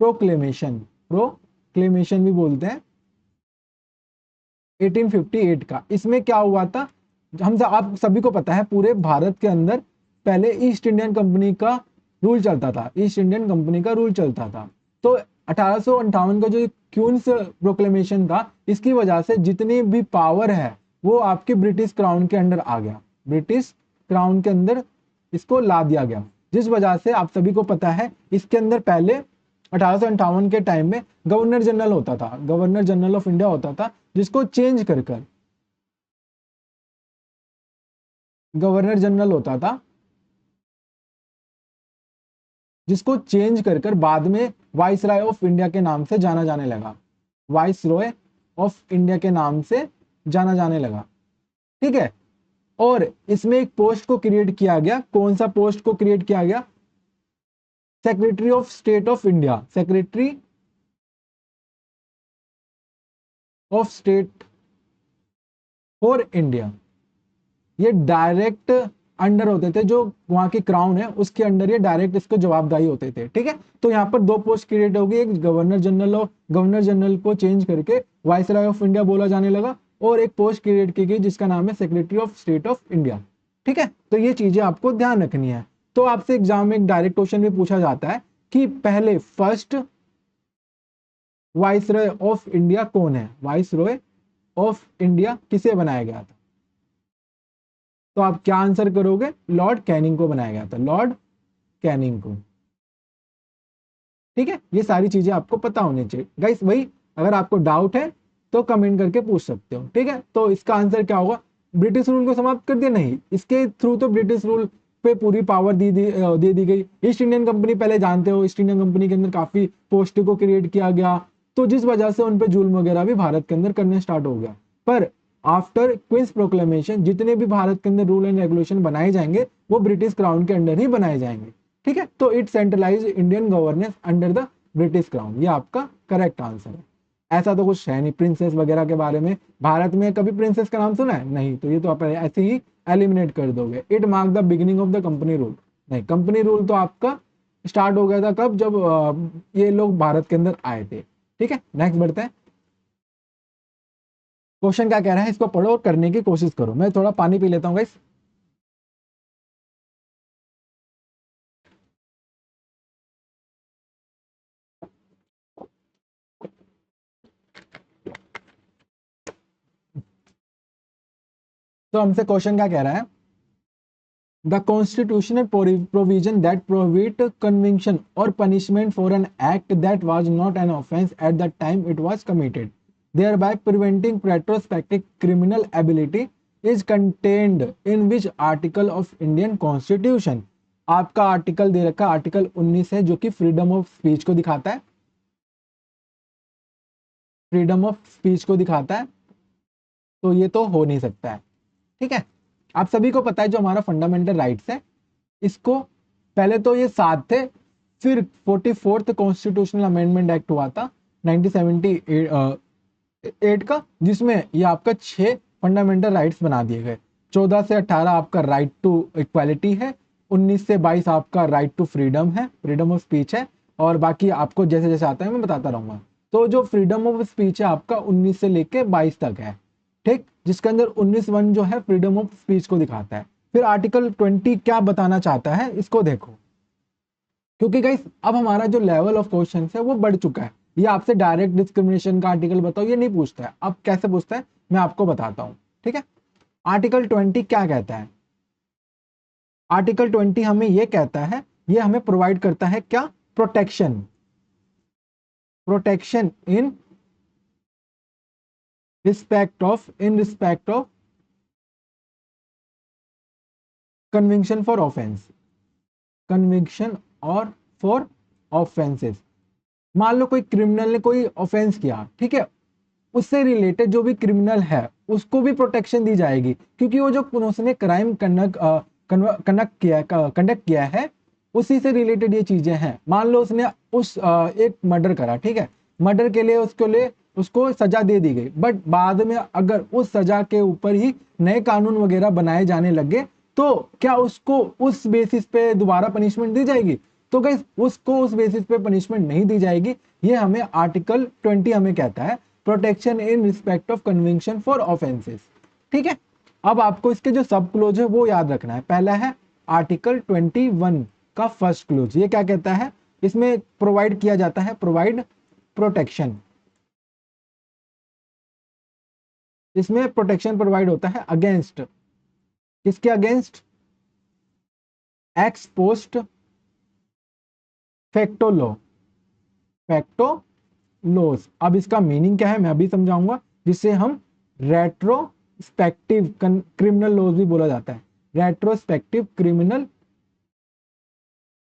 Speaker 1: प्रोक्लेमेशन, प्रोक्लेमेशन भी बोलते हैं 1858 का। इसमें क्या हुआ था, आप सभी को पता है पूरे भारत के अंदर पहले ईस्ट इंडियन कंपनी का रूल चलता था, ईस्ट इंडियन कंपनी का रूल चलता था। तो 1858 का जो क्वींस प्रोक्लेमेशन था, इसकी वजह से जितनी भी पावर है वो आपके ब्रिटिश क्राउन के अंडर आ गया, ब्रिटिश क्राउन के अंदर इसको ला दिया गया। जिस वजह से आप सभी को पता है इसके अंदर पहले 1858 के टाइम में गवर्नर जनरल होता था, गवर्नर जनरल ऑफ इंडिया होता था, जिसको चेंज कर गवर्नर जनरल होता था, जिसको चेंज कर बाद में वाइसराय ऑफ इंडिया के नाम से जाना जाने लगा, वाइसरॉय ऑफ इंडिया के नाम से जाना जाने लगा, ठीक है। और इसमें एक पोस्ट को क्रिएट किया गया, कौन सा पोस्ट को क्रिएट किया गया, secretary of state of India, secretary of state for India. ये डायरेक्ट अंडर होते थे, जो वहां की क्राउन है उसके अंडर ये डायरेक्ट इसको जवाबदारी होते थे, ठीक है। तो यहाँ पर 2 पोस्ट क्रिएट होगी, एक गवर्नर जनरल, और गवर्नर जनरल को चेंज करके वाइसराय ऑफ इंडिया बोला जाने लगा, और एक पोस्ट क्रिएट की गई जिसका नाम है secretary of state of India, ठीक है। तो ये चीजें आपको ध्यान रखनी है। तो आपसे एग्जाम में एक डायरेक्ट क्वेश्चन भी पूछा जाता है कि पहले फर्स्ट वाइसरॉय ऑफ इंडिया कौन है, वाइसरॉय ऑफ इंडिया किसे बनाया गया था। तो आप क्या आंसर करोगे, लॉर्ड कैनिंग को बनाया गया था, लॉर्ड कैनिंग को, ठीक है। ये सारी चीजें आपको पता होनी चाहिए गाइस। वही अगर आपको डाउट है तो कमेंट करके पूछ सकते हो, ठीक है। तो इसका आंसर क्या होगा, ब्रिटिश रूल को समाप्त कर दिया, नहीं, इसके थ्रू तो ब्रिटिश रूल पे पूरी पावर दे दी गई। ईस्ट इंडियन कंपनी पहले जानते हो, ईस्ट इंडियन कंपनी के अंदर काफी पोस्ट को क्रिएट किया गया, तो जिस वजह से उन पे जुल्म वगैरह भी भारत के अंदर करने स्टार्ट हो गया। पर आफ्टर क्वींस प्रोक्लेमेशन जितने भी भारत के अंदर रूल एंड रेगुलेशन बनाए जाएंगे वो ब्रिटिश क्राउन के अंडर ही बनाए जाएंगे, ठीक है। तो it centralise Indian governance under the British crown, ये आपका करेक्ट आंसर है। ऐसा तो कुछ है नहीं प्रिंसेस वगैरह के बारे में, भारत में कभी प्रिंसेस का नाम सुना है, नहीं, तो ये तो आप ऐसे ही एलिमिनेट कर दोगे। It mark the beginning of the company rule, नहीं, कंपनी रूल तो आपका स्टार्ट हो गया था कब, जब ये लोग भारत के अंदर आए थे, ठीक है। नेक्स्ट बढ़ते हैं। क्वेश्चन क्या कह रहा है इसको पढ़ो और करने की कोशिश करो। मैं थोड़ा पानी पी लेता हूँ गाइस। तो हमसे क्वेश्चन क्या कह रहा है, the constitutional provision that prohibit conviction और punishment for an act that was not an offence at the time it was committed thereby preventing retrospective criminal ability is contained in which article of Indian Constitution। आपका आर्टिकल दे रखा आर्टिकल 19 है जो कि फ्रीडम ऑफ स्पीच को दिखाता है, फ्रीडम ऑफ स्पीच को दिखाता है। तो ये तो हो नहीं सकता है, ठीक है। आप सभी को पता है जो हमारा फंडामेंटल राइट्स है, इसको पहले तो ये 7 थे, फिर 44th कॉन्स्टिट्यूशनल अमेंडमेंट एक्ट हुआ था 1978 का, जिसमें ये आपका 6 फंडामेंटल राइट्स बना दिए गए। 14 से 18 आपका राइट टू इक्वालिटी है, 19 से 22 आपका राइट टू फ्रीडम है, फ्रीडम ऑफ स्पीच है, और बाकी आपको जैसे जैसे आता है मैं बताता रहूंगा। तो जो फ्रीडम ऑफ स्पीच है आपका 19 से लेके 22 तक है, ठीक, जिसके अंदर 19(1) जो है फ्रीडम ऑफ स्पीच को दिखाता है। फिर आर्टिकल 20 क्या बताना चाहता है इसको देखो, क्योंकि गाइस अब हमारा जो लेवल ऑफ क्वेश्चन है वो बढ़ चुका है। ये आपसे डायरेक्ट डिस्क्रिमिनेशन का आर्टिकल बताओ ये नहीं पूछता है, अब कैसे पूछता है मैं आपको बताता हूं, ठीक है। आर्टिकल 20 क्या कहता है, आर्टिकल 20 हमें ये कहता है, ये हमें प्रोवाइड करता है क्या, protection, protection in respect of conviction for offence, conviction और फॉर ऑफेंसेस। मान लो कोई क्रिमिनल ने कोई ऑफेंस किया, ठीक है, उससे रिलेटेड जो भी क्रिमिनल है उसको भी प्रोटेक्शन दी जाएगी, क्योंकि वो जो उसने क्राइम कंडक्ट किया है उसी से रिलेटेड ये चीजें हैं। मान लो उसने एक मर्डर करा, ठीक है, मर्डर के लिए उसको सजा दे दी गई, बट बाद में अगर उस सजा के ऊपर ही नए कानून वगैरह बनाए जाने लगे तो क्या उसको उस बेसिस पे दोबारा पनिशमेंट दी जाएगी? तो गाइस उसको उस बेसिस पे पनिशमेंट नहीं दी जाएगी। ये हमें आर्टिकल 20 हमें कहता है, protection in respect of conviction for offences, ठीक है। अब आपको इसके जो सब क्लोज है वो याद रखना है। पहला है आर्टिकल 21 का फर्स्ट क्लोज, ये क्या कहता है, इसमें प्रोवाइड किया जाता है, प्रोवाइड प्रोटेक्शन, इसमें प्रोटेक्शन प्रोवाइड होता है अगेंस्ट, किसके against, ex post facto law, facto laws. अब इसका मीनिंग क्या है मैं अभी समझाऊंगा, जिससे हम रेट्रोस्पेक्टिव क्रिमिनल लॉज भी बोला जाता है, रेट्रोस्पेक्टिव क्रिमिनल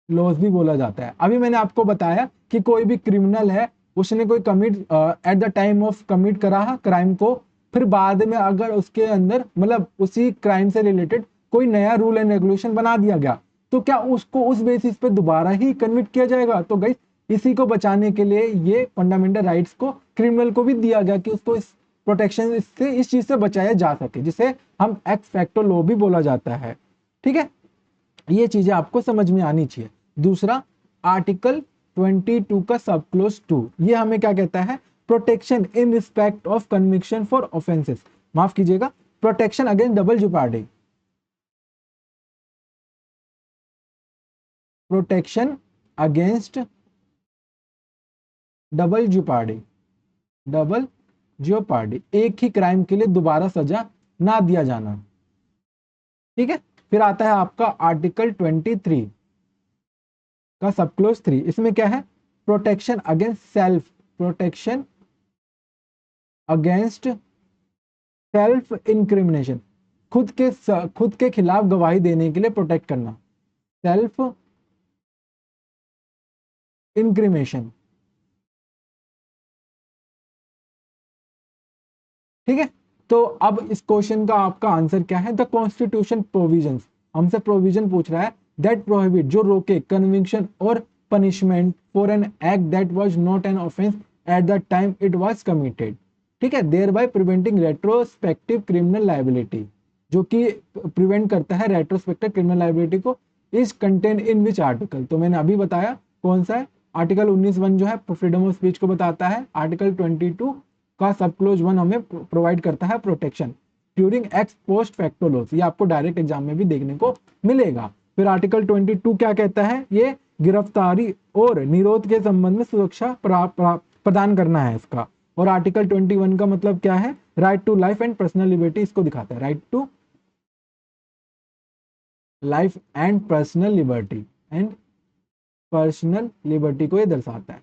Speaker 1: लॉज भी बोला जाता है। अभी मैंने आपको बताया कि कोई भी क्रिमिनल है, उसने कोई commit eight the time of commit करा क्राइम को, फिर बाद में अगर उसके अंदर मतलब उसी क्राइम से रिलेटेड कोई नया रूल एंड रेगुलेशन बना दिया गया तो क्या उसको उस बेसिस पे दोबारा ही कन्विक्ट किया जाएगा? तो गाइस इसी को बचाने के लिए ये फंडामेंटल राइट्स को क्रिमिनल को भी दिया गया कि उसको इस प्रोटेक्शन इससे इस चीज से बचाया जा सके, जिसे हम एक्स फैक्टो लॉ भी बोला जाता है, ठीक है। ये चीजें आपको समझ में आनी चाहिए। दूसरा आर्टिकल 22 का सब क्लोज 2, ये हमें क्या कहता है, protection in respect of conviction for offences, माफ कीजिएगा, protection against double jeopardy, protection against double jeopardy, double jeopardy, एक ही क्राइम के लिए दोबारा सजा ना दिया जाना, ठीक है। फिर आता है आपका आर्टिकल 23 का सब क्लोज 3, इसमें क्या है, protection against self, protection against self incrimination, खुद के खिलाफ गवाही देने के लिए प्रोटेक्ट करना, सेल्फ इंक्रिमिनेशन, ठीक है। तो अब इस क्वेश्चन का आपका आंसर क्या है, द कॉन्स्टिट्यूशन प्रोविजंस, हमसे प्रोविजन पूछ रहा है दैट प्रोहिबिट, जो रोके कन्विक्शन और punishment for an act that was not an offence at the time it was committed, ठीक है, thereby preventing retrospective criminal liability, जो कि प्रिवेंट करता है रेट्रोस्पेक्टिव क्रिमिनल लायबिलिटी को, is contain in which article, तो मैंने अभी बताया कौन सा है, आर्टिकल 19(1) जो है फ्रीडम ऑफ स्पीच को बताता है, आर्टिकल 22 का सबक्लोज 1 हमें प्रोवाइड करता है protection during x post facto loss. ये आपको डायरेक्ट एग्जाम में भी देखने को मिलेगा। फिर आर्टिकल 22 क्या कहता है, ये गिरफ्तारी और निरोध के संबंध में सुरक्षा प्रदान करना है इसका। और आर्टिकल 21 का मतलब क्या है, right to life and personal liberty, इसको दिखाता है, right to life and personal liberty, and personal liberty को ये दर्शाता है।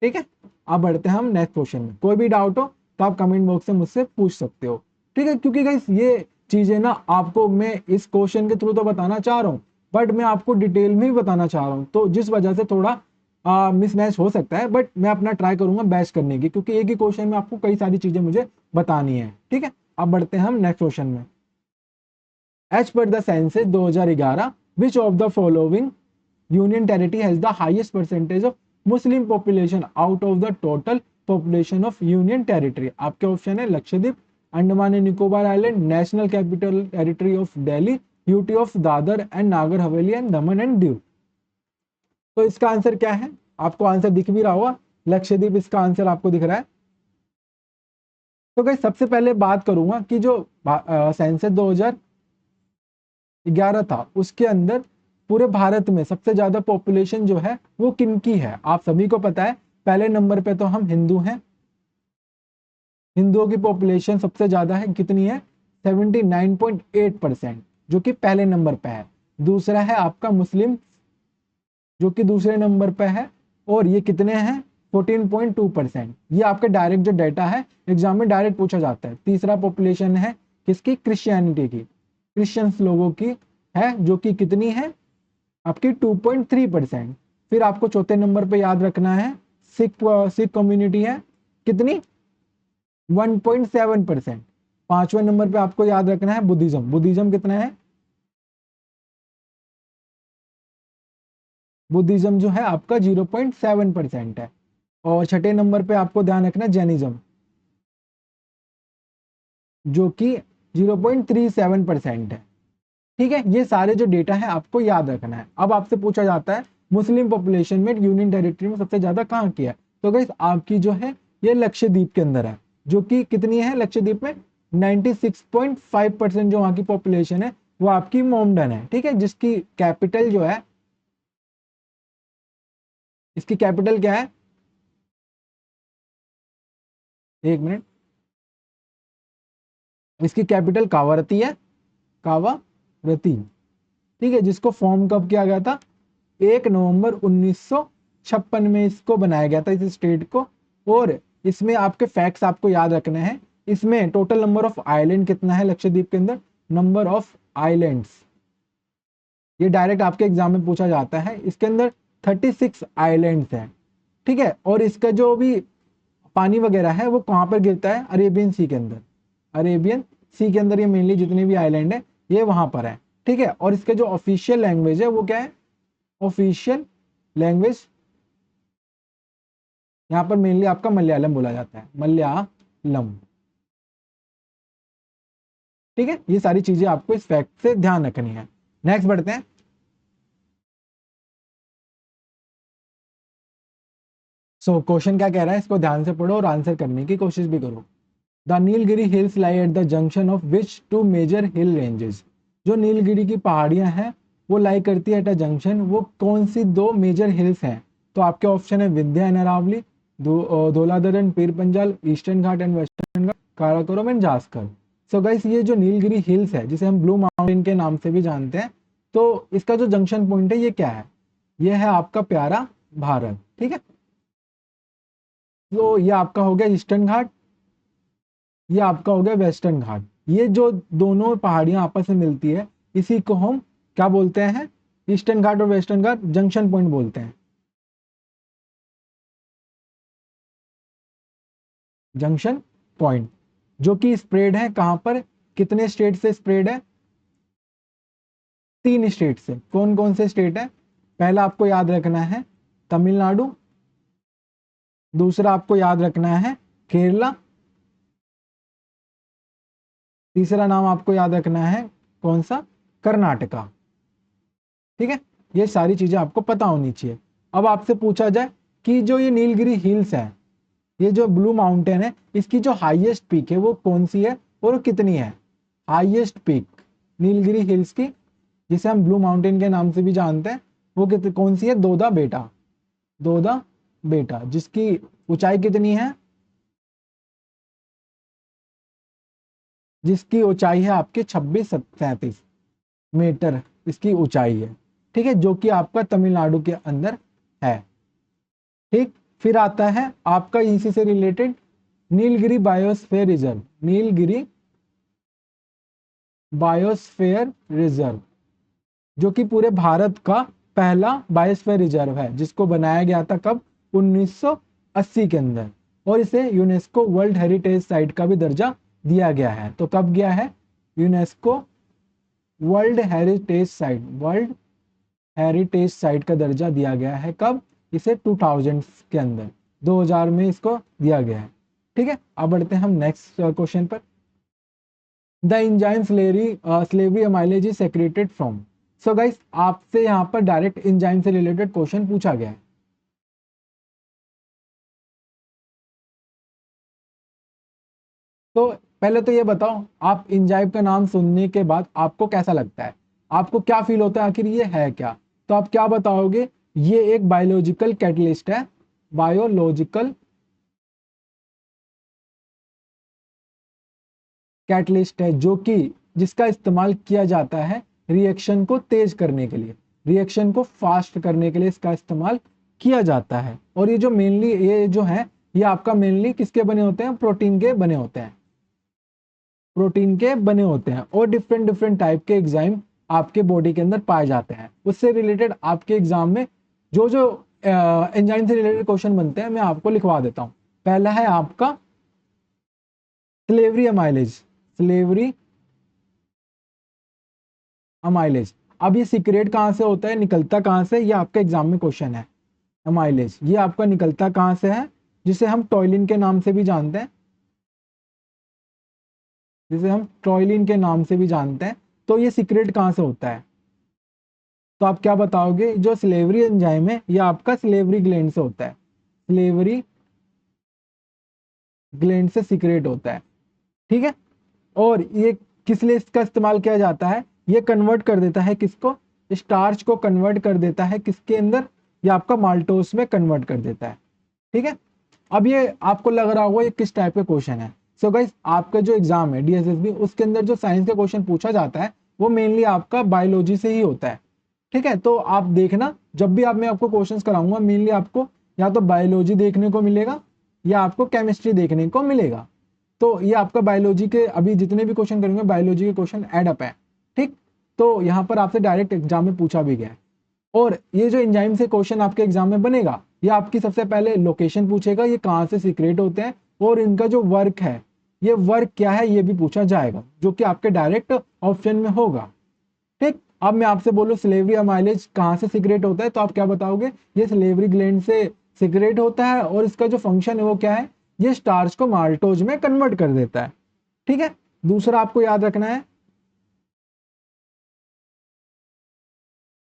Speaker 1: ठीक है, अब बढ़ते हैं हम नेक्स्ट क्वेश्चन में। कोई भी डाउट हो तो आप कमेंट बॉक्स से मुझसे पूछ सकते हो। ठीक है, क्योंकि गाइस ये चीजें ना आपको मैं इस क्वेश्चन के थ्रू तो बताना चाह रहा हूँ, बट मैं आपको डिटेल में भी बताना चाह रहा हूँ, तो जिस वजह से थोड़ा मिसमैच हो सकता है, बट मैं अपना ट्राई करूंगा बेस्ट करने की, क्योंकि एक ही क्वेश्चन में आपको कई सारी चीजें मुझे बतानी है। ठीक है, अब बढ़ते हैं हम नेक्स्ट क्वेश्चन में। As per the census 2011 which of the following union territory has the highest percentage of Muslim population out of the total population of union territory. आपके ऑप्शन है Lakshadweep, Andaman and Nicobar island, national capital territory of Delhi, UT of Dadra and Nagar Haveli and Daman and Diu. तो इसका आंसर क्या है, आपको आंसर दिख भी रहा होगा, लक्षद्वीप इसका आंसर आपको दिख रहा है। तो गाइस सबसे पहले बात करूंगा कि जो सेंसस 2011 था उसके अंदर पूरे भारत में सबसे ज्यादा पॉपुलेशन जो है वो किनकी है। आप सभी को पता है पहले नंबर पे तो हम हिंदू हैं, हिंदुओं की पॉपुलेशन सबसे ज्यादा है, कितनी है 79.8%, जो कि पहले नंबर पे है। दूसरा है आपका मुस्लिम, जो कि दूसरे नंबर पे है, और ये कितने हैं 14.2%। ये आपका डायरेक्ट जो डेटा है एग्जाम में डायरेक्ट पूछा जाता है। तीसरा पॉपुलेशन है किसकी, क्रिश्चियनिटी की, क्रिश्चियंस लोगों की है, जो कि कितनी है आपकी 2.3%। फिर आपको चौथे नंबर पे याद रखना है सिख कम्युनिटी है, कितनी 1.7%। पांचवें नंबर पे आपको याद रखना है बुद्धिज्म, बुद्धिज्म कितना है, बुद्धिज्म जो है आपका 0.7% है। और छठे नंबर पे आपको ध्यान रखना है जैनिज्म, जो कि 0.37% है। ठीक है, ये सारे जो डेटा है आपको याद रखना है। अब आपसे पूछा जाता है मुस्लिम पॉपुलेशन में यूनियन टेरिटरी में सबसे ज्यादा कहाँ की है, तो गाइस आपकी जो है ये लक्षद्वीप के अंदर है, जो कि कितनी है लक्षद्वीप में 96.5% जो वहां की पॉपुलेशन है वो आपकी मोमडन है। ठीक है, जिसकी कैपिटल जो है, इसकी कैपिटल क्या है, एक मिनट, इसकी कैपिटल कावारती है, कावारती। ठीक है, जिसको फॉर्म कब किया गया था, 1 नवंबर 1956 में इसको बनाया गया था इस स्टेट को। और इसमें आपके फैक्ट्स आपको याद रखने हैं। इसमें टोटल नंबर ऑफ आइलैंड कितना है लक्षद्वीप के अंदर, नंबर ऑफ आइलैंड्स, ये डायरेक्ट आपके एग्जाम में पूछा जाता है। इसके अंदर 36 आइलैंड्स हैं। ठीक है, और इसका जो भी पानी वगैरह है वो कहाँ पर गिरता है, अरेबियन सी के अंदर, अरेबियन सी के अंदर ये मेनली जितने भी आइलैंड है ये वहां पर है। ठीक है, और इसका जो ऑफिशियल लैंग्वेज है वो क्या है, ऑफिशियल लैंग्वेज यहाँ पर मेनली आपका मलयालम बोला जाता है, मलयालम। ठीक है, ये सारी चीजें आपको इस फैक्ट से ध्यान रखनी है। नेक्स्ट बढ़ते हैं। सो क्वेश्चन क्या कह रहा है, इसको ध्यान से पढ़ो और आंसर करने की कोशिश भी करो। The Nilgiri hills lie at the junction of which two major hill ranges. जो नीलगिरी की पहाड़ियां हैं वो लाई करती है एट अ जंक्शन, वो कौन सी दो मेजर हिल्स हैं। तो आपके ऑप्शन है Vindhya and Aravalli, Dhauladhar and Pir Panjal, eastern Ghat and western Ghat, Karakoram and Zanskar. So guys ये जो नीलगिरी हिल्स है जिसे हम ब्लू माउंटेन के नाम से भी जानते हैं, तो इसका जो जंक्शन पॉइंट है ये क्या है, ये है आपका प्यारा भारत। ठीक है, तो ये आपका हो गया ईस्टर्न घाट, ये आपका हो गया वेस्टर्न घाट। ये जो दोनों पहाड़ियां आपस में मिलती है इसी को हम क्या बोलते हैं, ईस्टर्न घाट और वेस्टर्न घाट जंक्शन पॉइंट बोलते हैं, जंक्शन पॉइंट, जो कि स्प्रेड है कहां पर, कितने स्टेट से स्प्रेड है, 3 स्टेट से। कौन कौन से स्टेट है, पहला आपको याद रखना है तमिलनाडु, दूसरा आपको याद रखना है केरला, तीसरा नाम आपको याद रखना है कौन सा, कर्नाटका। ठीक है, ये सारी चीजें आपको पता होनी चाहिए। अब आपसे पूछा जाए कि जो ये नीलगिरी हिल्स है ये जो ब्लू माउंटेन है इसकी जो हाईएस्ट पीक है वो कौन सी है और वो कितनी है? हाईएस्ट पीक नीलगिरी हिल्स की, जिसे हम ब्लू माउंटेन के नाम से भी जानते हैं, वो कौन सी है? दोदा बेटा, दोदा बेटा, जिसकी ऊंचाई कितनी है? जिसकी ऊंचाई है आपके 2637 मीटर इसकी ऊंचाई है। ठीक है, जो कि आपका तमिलनाडु के अंदर है। ठीक, फिर आता है आपका इसी से related Nilgiri biosphere reserve. Nilgiri biosphere reserve जो कि पूरे भारत का पहला बायोस्फीयर रिजर्व है, जिसको बनाया गया था कब? 1980 के अंदर, और इसे यूनेस्को वर्ल्ड हेरिटेज साइट का भी दर्जा दिया गया है। तो कब गया है? UNESCO world heritage site, world heritage site का दर्जा दिया गया है कब? इसे 2000 के अंदर, 2000 में इसको दिया गया है। ठीक है, अब बढ़ते हैं हम नेक्स्ट क्वेश्चन पर। The enzyme slavery amylase is secreted from. So guys, आपसे यहाँ पर डायरेक्ट एंजाइम से रिलेटेड क्वेश्चन पूछा गया है। तो पहले तो ये बताओ, आप एंजाइम का नाम सुनने के बाद आपको कैसा लगता है? आपको क्या फील होता है, आखिर ये है क्या? तो आप क्या बताओगे? ये एक बायोलॉजिकल कैटलिस्ट है, बायोलॉजिकल कैटलिस्ट है, जो कि जिसका इस्तेमाल किया जाता है रिएक्शन को तेज करने के लिए, रिएक्शन को फास्ट करने के लिए इसका इस्तेमाल किया जाता है। और ये जो मेनली ये जो है, ये आपका मेनली किसके बने होते हैं? प्रोटीन के बने होते हैं, प्रोटीन के बने होते हैं। और डिफरेंट डिफरेंट टाइप के एंजाइम आपके बॉडी के अंदर पाए जाते हैं। उससे रिलेटेड आपके एग्जाम में जो जो एंजाइम से रिलेटेड क्वेश्चन बनते हैं मैं आपको लिखवा देता हूं। पहला है आपका स्लेवरी अमाइलेज, स्लेवरी अमाइलेज। अब ये सीक्रेट कहां से होता है, निकलता कहां से? ये आपका एग्जाम में क्वेश्चन है। अमाइलेज ये आपका निकलता कहां से है? जिसे हम टॉयलिन के नाम से भी जानते हैं, जिसे हम टॉयलिन के नाम से भी जानते हैं। तो ये सीक्रेट कहां से होता है? तो आप क्या बताओगे? जो स्लेवरी एंजाइम है ये आपका स्लेवरी ग्लैंड से होता है, स्लेवरी ग्लैंड से सीक्रेट होता है। ठीक है, और ये किस लिए इसका इस्तेमाल किया जाता है? ये कन्वर्ट कर देता है किसको? स्टार्च को कन्वर्ट कर देता है किसके अंदर? ये आपका माल्टोस में कन्वर्ट कर देता है। ठीक है, अब ये आपको लग रहा होगा ये किस टाइप के क्वेश्चन है। सो गाइस, आपका जो एग्जाम है डीएसएसबी, उसके अंदर जो साइंस का क्वेश्चन पूछा जाता है वो मेनली आपका बायोलॉजी से ही होता है। ठीक है, तो आप देखना जब भी मैं आपको क्वेश्चंस कराऊंगा, मेनली आपको या तो बायोलॉजी देखने को मिलेगा या आपको केमिस्ट्री देखने को मिलेगा। तो ये आपका बायोलॉजी के अभी जितने भी क्वेश्चन करेंगे बायोलॉजी के क्वेश्चन एड अप है। ठीक, तो यहाँ पर आपसे डायरेक्ट एग्जाम में पूछा भी गया है। और ये जो एंजाइम से क्वेश्चन आपके एग्जाम में बनेगा, ये आपकी सबसे पहले लोकेशन पूछेगा, ये कहाँ से सीक्रेट होते हैं, और इनका जो वर्क है, ये वर्क क्या है, ये भी पूछा जाएगा, जो कि आपके डायरेक्ट ऑप्शन में होगा। ठीक, अब मैं आपसे बोलूं स्लेवरी अमाइलेज कहाँ से सीक्रेट होता है, तो आप क्या बताओगे? ये स्लेवरी ग्लैंड से सीक्रेट होता है, और इसका जो फंक्शन है वो क्या है? ये स्टार्च को माल्टोज में कन्वर्ट कर देता है। ठीक है, दूसरा आपको याद रखना है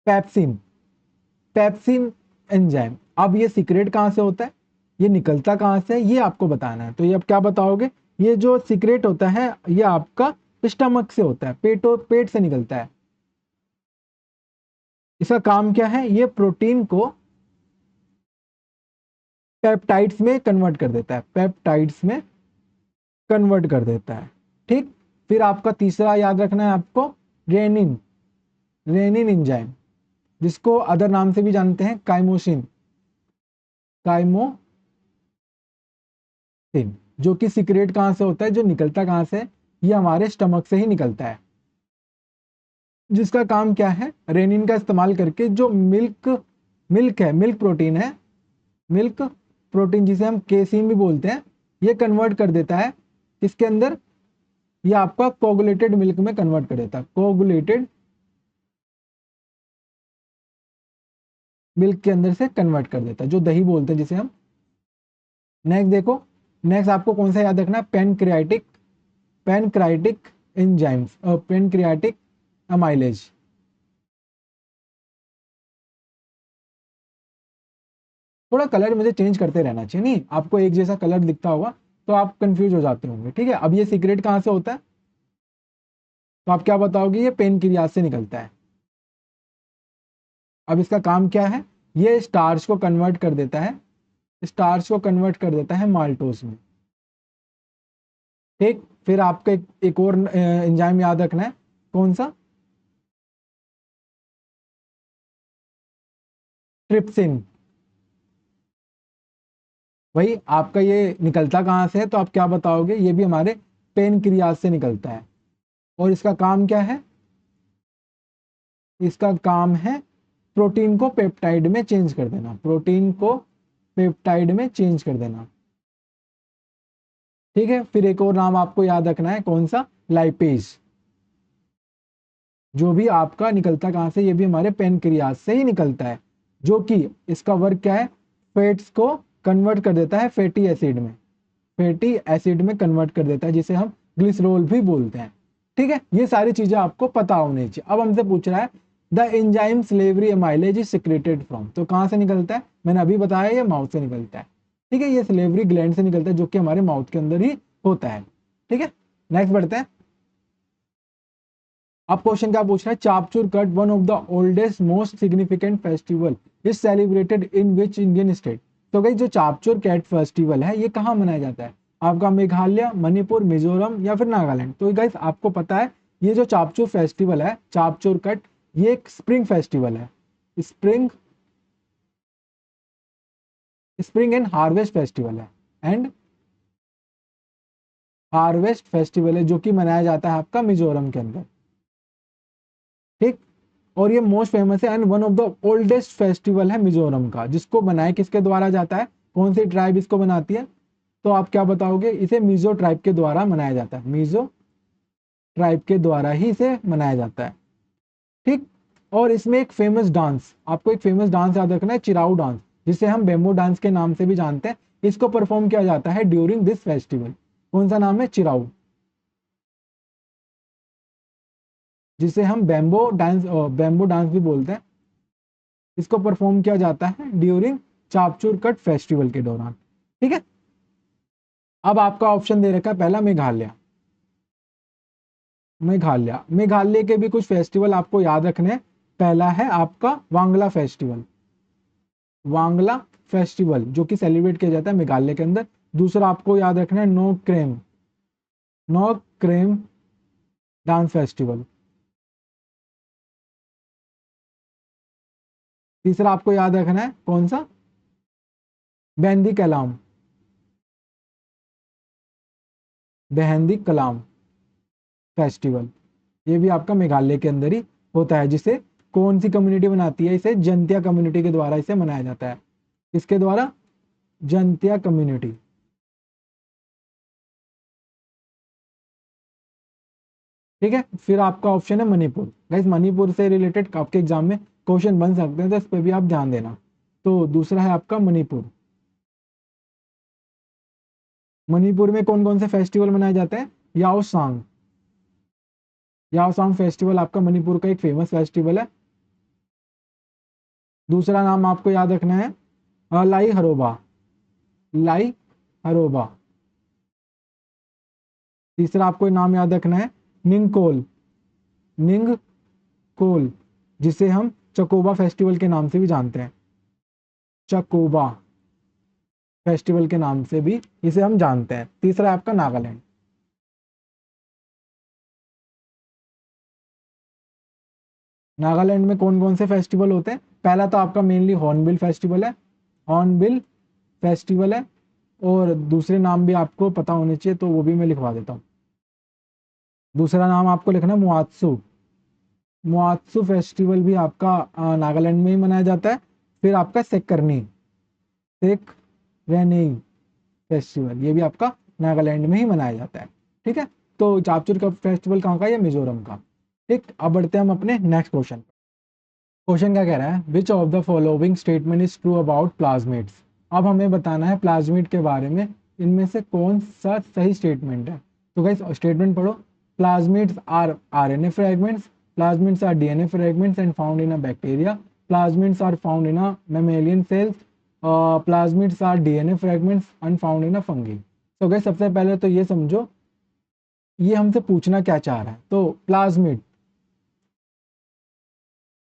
Speaker 1: पेप्सिन, पेप्सिन एंजाइम। अब ये सीक्रेट कहां से होता है, ये निकलता कहां से है, ये आपको बताना है। तो ये अब क्या बताओगे? ये जो सीक्रेट होता है ये आपका स्टमक से होता है, पेट से निकलता है। इसका काम क्या है? ये प्रोटीन को पेप्टाइड्स में कन्वर्ट कर देता है, पेप्टाइड्स में कन्वर्ट कर देता है। ठीक, फिर आपका तीसरा याद रखना है आपको रेनिन, रेनिन एंजाइम, जिसको अदर नाम से भी जानते हैं काइमोसिन, काइमोसिन, जो कि सीक्रेट कहां से होता है, जो निकलता कहां से? ये हमारे स्टमक से ही निकलता है। जिसका काम क्या है? रेनिन का इस्तेमाल करके जो मिल्क मिल्क है, मिल्क प्रोटीन है, मिल्क प्रोटीन जिसे हम केसीन भी बोलते हैं, ये कन्वर्ट कर देता है किसके अंदर? ये आपका कोगुलेटेड मिल्क में कन्वर्ट कर देता है, कोगुलेटेड मिल्क के अंदर से कन्वर्ट कर देता है, जो दही बोलते हैं जिसे हम। नेक्स्ट देखो, नेक्स्ट आपको कौन सा याद रखना है? पेनक्रियाटिक, पेनक्रियाटिक एंजाइम्स और पेनक्रियाटिक अमाइलेज। थोड़ा कलर मुझे चेंज करते रहना चाहिए, नहीं आपको एक जैसा कलर दिखता होगा तो आप कंफ्यूज हो जाते होंगे, ठीक है। अब ये सीक्रेट कहाँ से होता है, तो आप क्या बताओगे, ये पेनक्रियाज से निकलता है। अब इसका काम क्या है, ये स्टार्च को कन्वर्ट कर देता है, स्टार्च को कन्वर्ट कर देता है माल्टोज में, ठीक। फिर आपको एक और एंजाइम याद रखना है, कौन सा, ट्रिप्सिन। वही आपका ये निकलता कहाँ से है, तो आप क्या बताओगे, ये भी हमारे पेनक्रियाज से निकलता है। और इसका काम क्या है, इसका काम है प्रोटीन को पेप्टाइड में चेंज कर देना, प्रोटीन को पेप्टाइड में चेंज कर देना, ठीक है। फिर एक और नाम आपको याद रखना है, कौन सा, लाइपेज। जो भी आपका निकलता कहां से, ये भी हमारे पेनक्रियाज से ही निकलता है, जो कि इसका वर्क क्या है, फैट्स को कन्वर्ट कर देता है फैटी एसिड में, फैटी एसिड में कन्वर्ट कर देता है, जिसे हम ग्लिसरॉल भी बोलते हैं, ठीक है। ये सारी चीजें आपको पता होनी चाहिए। अब हमसे पूछ रहा है the enzyme slavery amylase is secreted from, तो कहां से निकलता है, मैंने अभी बताया ये माउथ से निकलता है, ठीक है। ये स्लेवरी ग्लैंड से निकलता है, जो कि हमारे माउथ के अंदर ही होता है, ठीक है। नेक्स्ट बढ़ते हैं। अब क्वेश्चन क्या पूछ रहा है, Chapchar Kut one of the oldest most significant festival is celebrated in which Indian state. तो गई जो चापचूर कैट फेस्टिवल है ये कहाँ मनाया जाता है, आपका मेघालय, मणिपुर, मिजोरम या फिर नागालैंड। तो गाइस आपको पता है ये जो चापचूर फेस्टिवल है, चापचूर कट, ये एक स्प्रिंग फेस्टिवल है, spring spring and harvest festival है, एंड हार्वेस्ट फेस्टिवल है, जो कि मनाया जाता है आपका मिजोरम के अंदर, ठीक। और ये मोस्ट फेमस है and one of the oldest festival है मिजोरम का, जिसको बनाया किसके द्वारा जाता है, कौन सी ट्राइब इसको बनाती है, तो आप क्या बताओगे, इसे मिजो ट्राइब के द्वारा मनाया जाता है, मिजो ट्राइब के द्वारा ही इसे मनाया जाता है, ठीक। और इसमें एक फेमस डांस, आपको एक फेमस डांस याद रखना है, चिराऊ डांस, जिसे हम बेम्बो डांस के नाम से भी जानते हैं। इसको परफॉर्म किया जाता है ड्यूरिंग दिस फेस्टिवल, कौन सा नाम है, चिराऊ, जिसे हम बेम्बो डांस भी बोलते हैं। इसको परफॉर्म किया जाता है ड्यूरिंग चापचूर कट फेस्टिवल के दौरान, ठीक है। अब आपका ऑप्शन दे रखा है पहला मेघालय, मेघालय, मेघालय के भी कुछ फेस्टिवल आपको याद रखने हैं। पहला है आपका वांगला फेस्टिवल, वांगला फेस्टिवल जो कि सेलिब्रेट किया जाता है मेघालय के अंदर। दूसरा आपको याद रखना है नो क्रेम डांस फेस्टिवल। तीसरा आपको याद रखना है कौन सा, बेहंदी कलाम, बेहंदी कलाम फेस्टिवल, ये भी आपका मेघालय के अंदर ही होता है, जिसे कौन सी कम्युनिटी बनाती है, इसे जंतिया कम्युनिटी के द्वारा इसे मनाया जाता है, इसके द्वारा, जंतिया कम्युनिटी, ठीक है। फिर आपका ऑप्शन है मणिपुर। गाइस मणिपुर से रिलेटेड आपके एग्जाम में क्वेश्चन बन सकते हैं, तो इस पर भी आप ध्यान देना। तो दूसरा है आपका मणिपुर, मणिपुर में कौन कौन से फेस्टिवल मनाए जाते हैं, याओसांग, याओसांग फेस्टिवल आपका मणिपुर का एक फेमस फेस्टिवल है। दूसरा नाम आपको याद रखना है लाई हरोबा, लाई हरोबा। तीसरा आपको नाम याद रखना है निंगकोल, निंगकोल, जिसे हम चकोबा फेस्टिवल के नाम से भी जानते हैं, चकोबा फेस्टिवल के नाम से भी इसे हम जानते हैं। तीसरा आपका नागालैंड, नागालैंड में कौन कौन से फेस्टिवल होते हैं, पहला तो आपका मेनली हॉर्नबिल फेस्टिवल है, हॉर्नबिल फेस्टिवल है। और दूसरे नाम भी आपको पता होने चाहिए, तो वो भी मैं लिखवा देता हूँ। दूसरा नाम आपको लिखना है मुआत्सु, मुआत्सु फेस्टिवल भी आपका नागालैंड में ही मनाया जाता है। फिर आपका सेकरनी, सेकरेनी फेस्टिवल, ये भी आपका नागालैंड में ही मनाया जाता है, ठीक है। तो चापचूर का फेस्टिवल कहाँ का है, मिजोरम का, ठीक। अब बढ़ते हैं हम अपने नेक्स्ट क्वेश्चन। क्वेश्चन क्या कह रहा है, which of the following statement is true about plasmids. अब हमें बताना है प्लाज्मिड के बारे में, इनमें से कौन सा सही स्टेटमेंट है। तो गाइस स्टेटमेंट पढ़ो, plasmids are RNA fragments, plasmids are DNA fragments and found in a bacteria, plasmids are found in a mammalian cells, plasmids are DNA fragments unfound in a fungi. तो गाइस सबसे पहले तो ये समझो ये हमसे पूछना क्या चाह रहा है। तो प्लाज्मिड,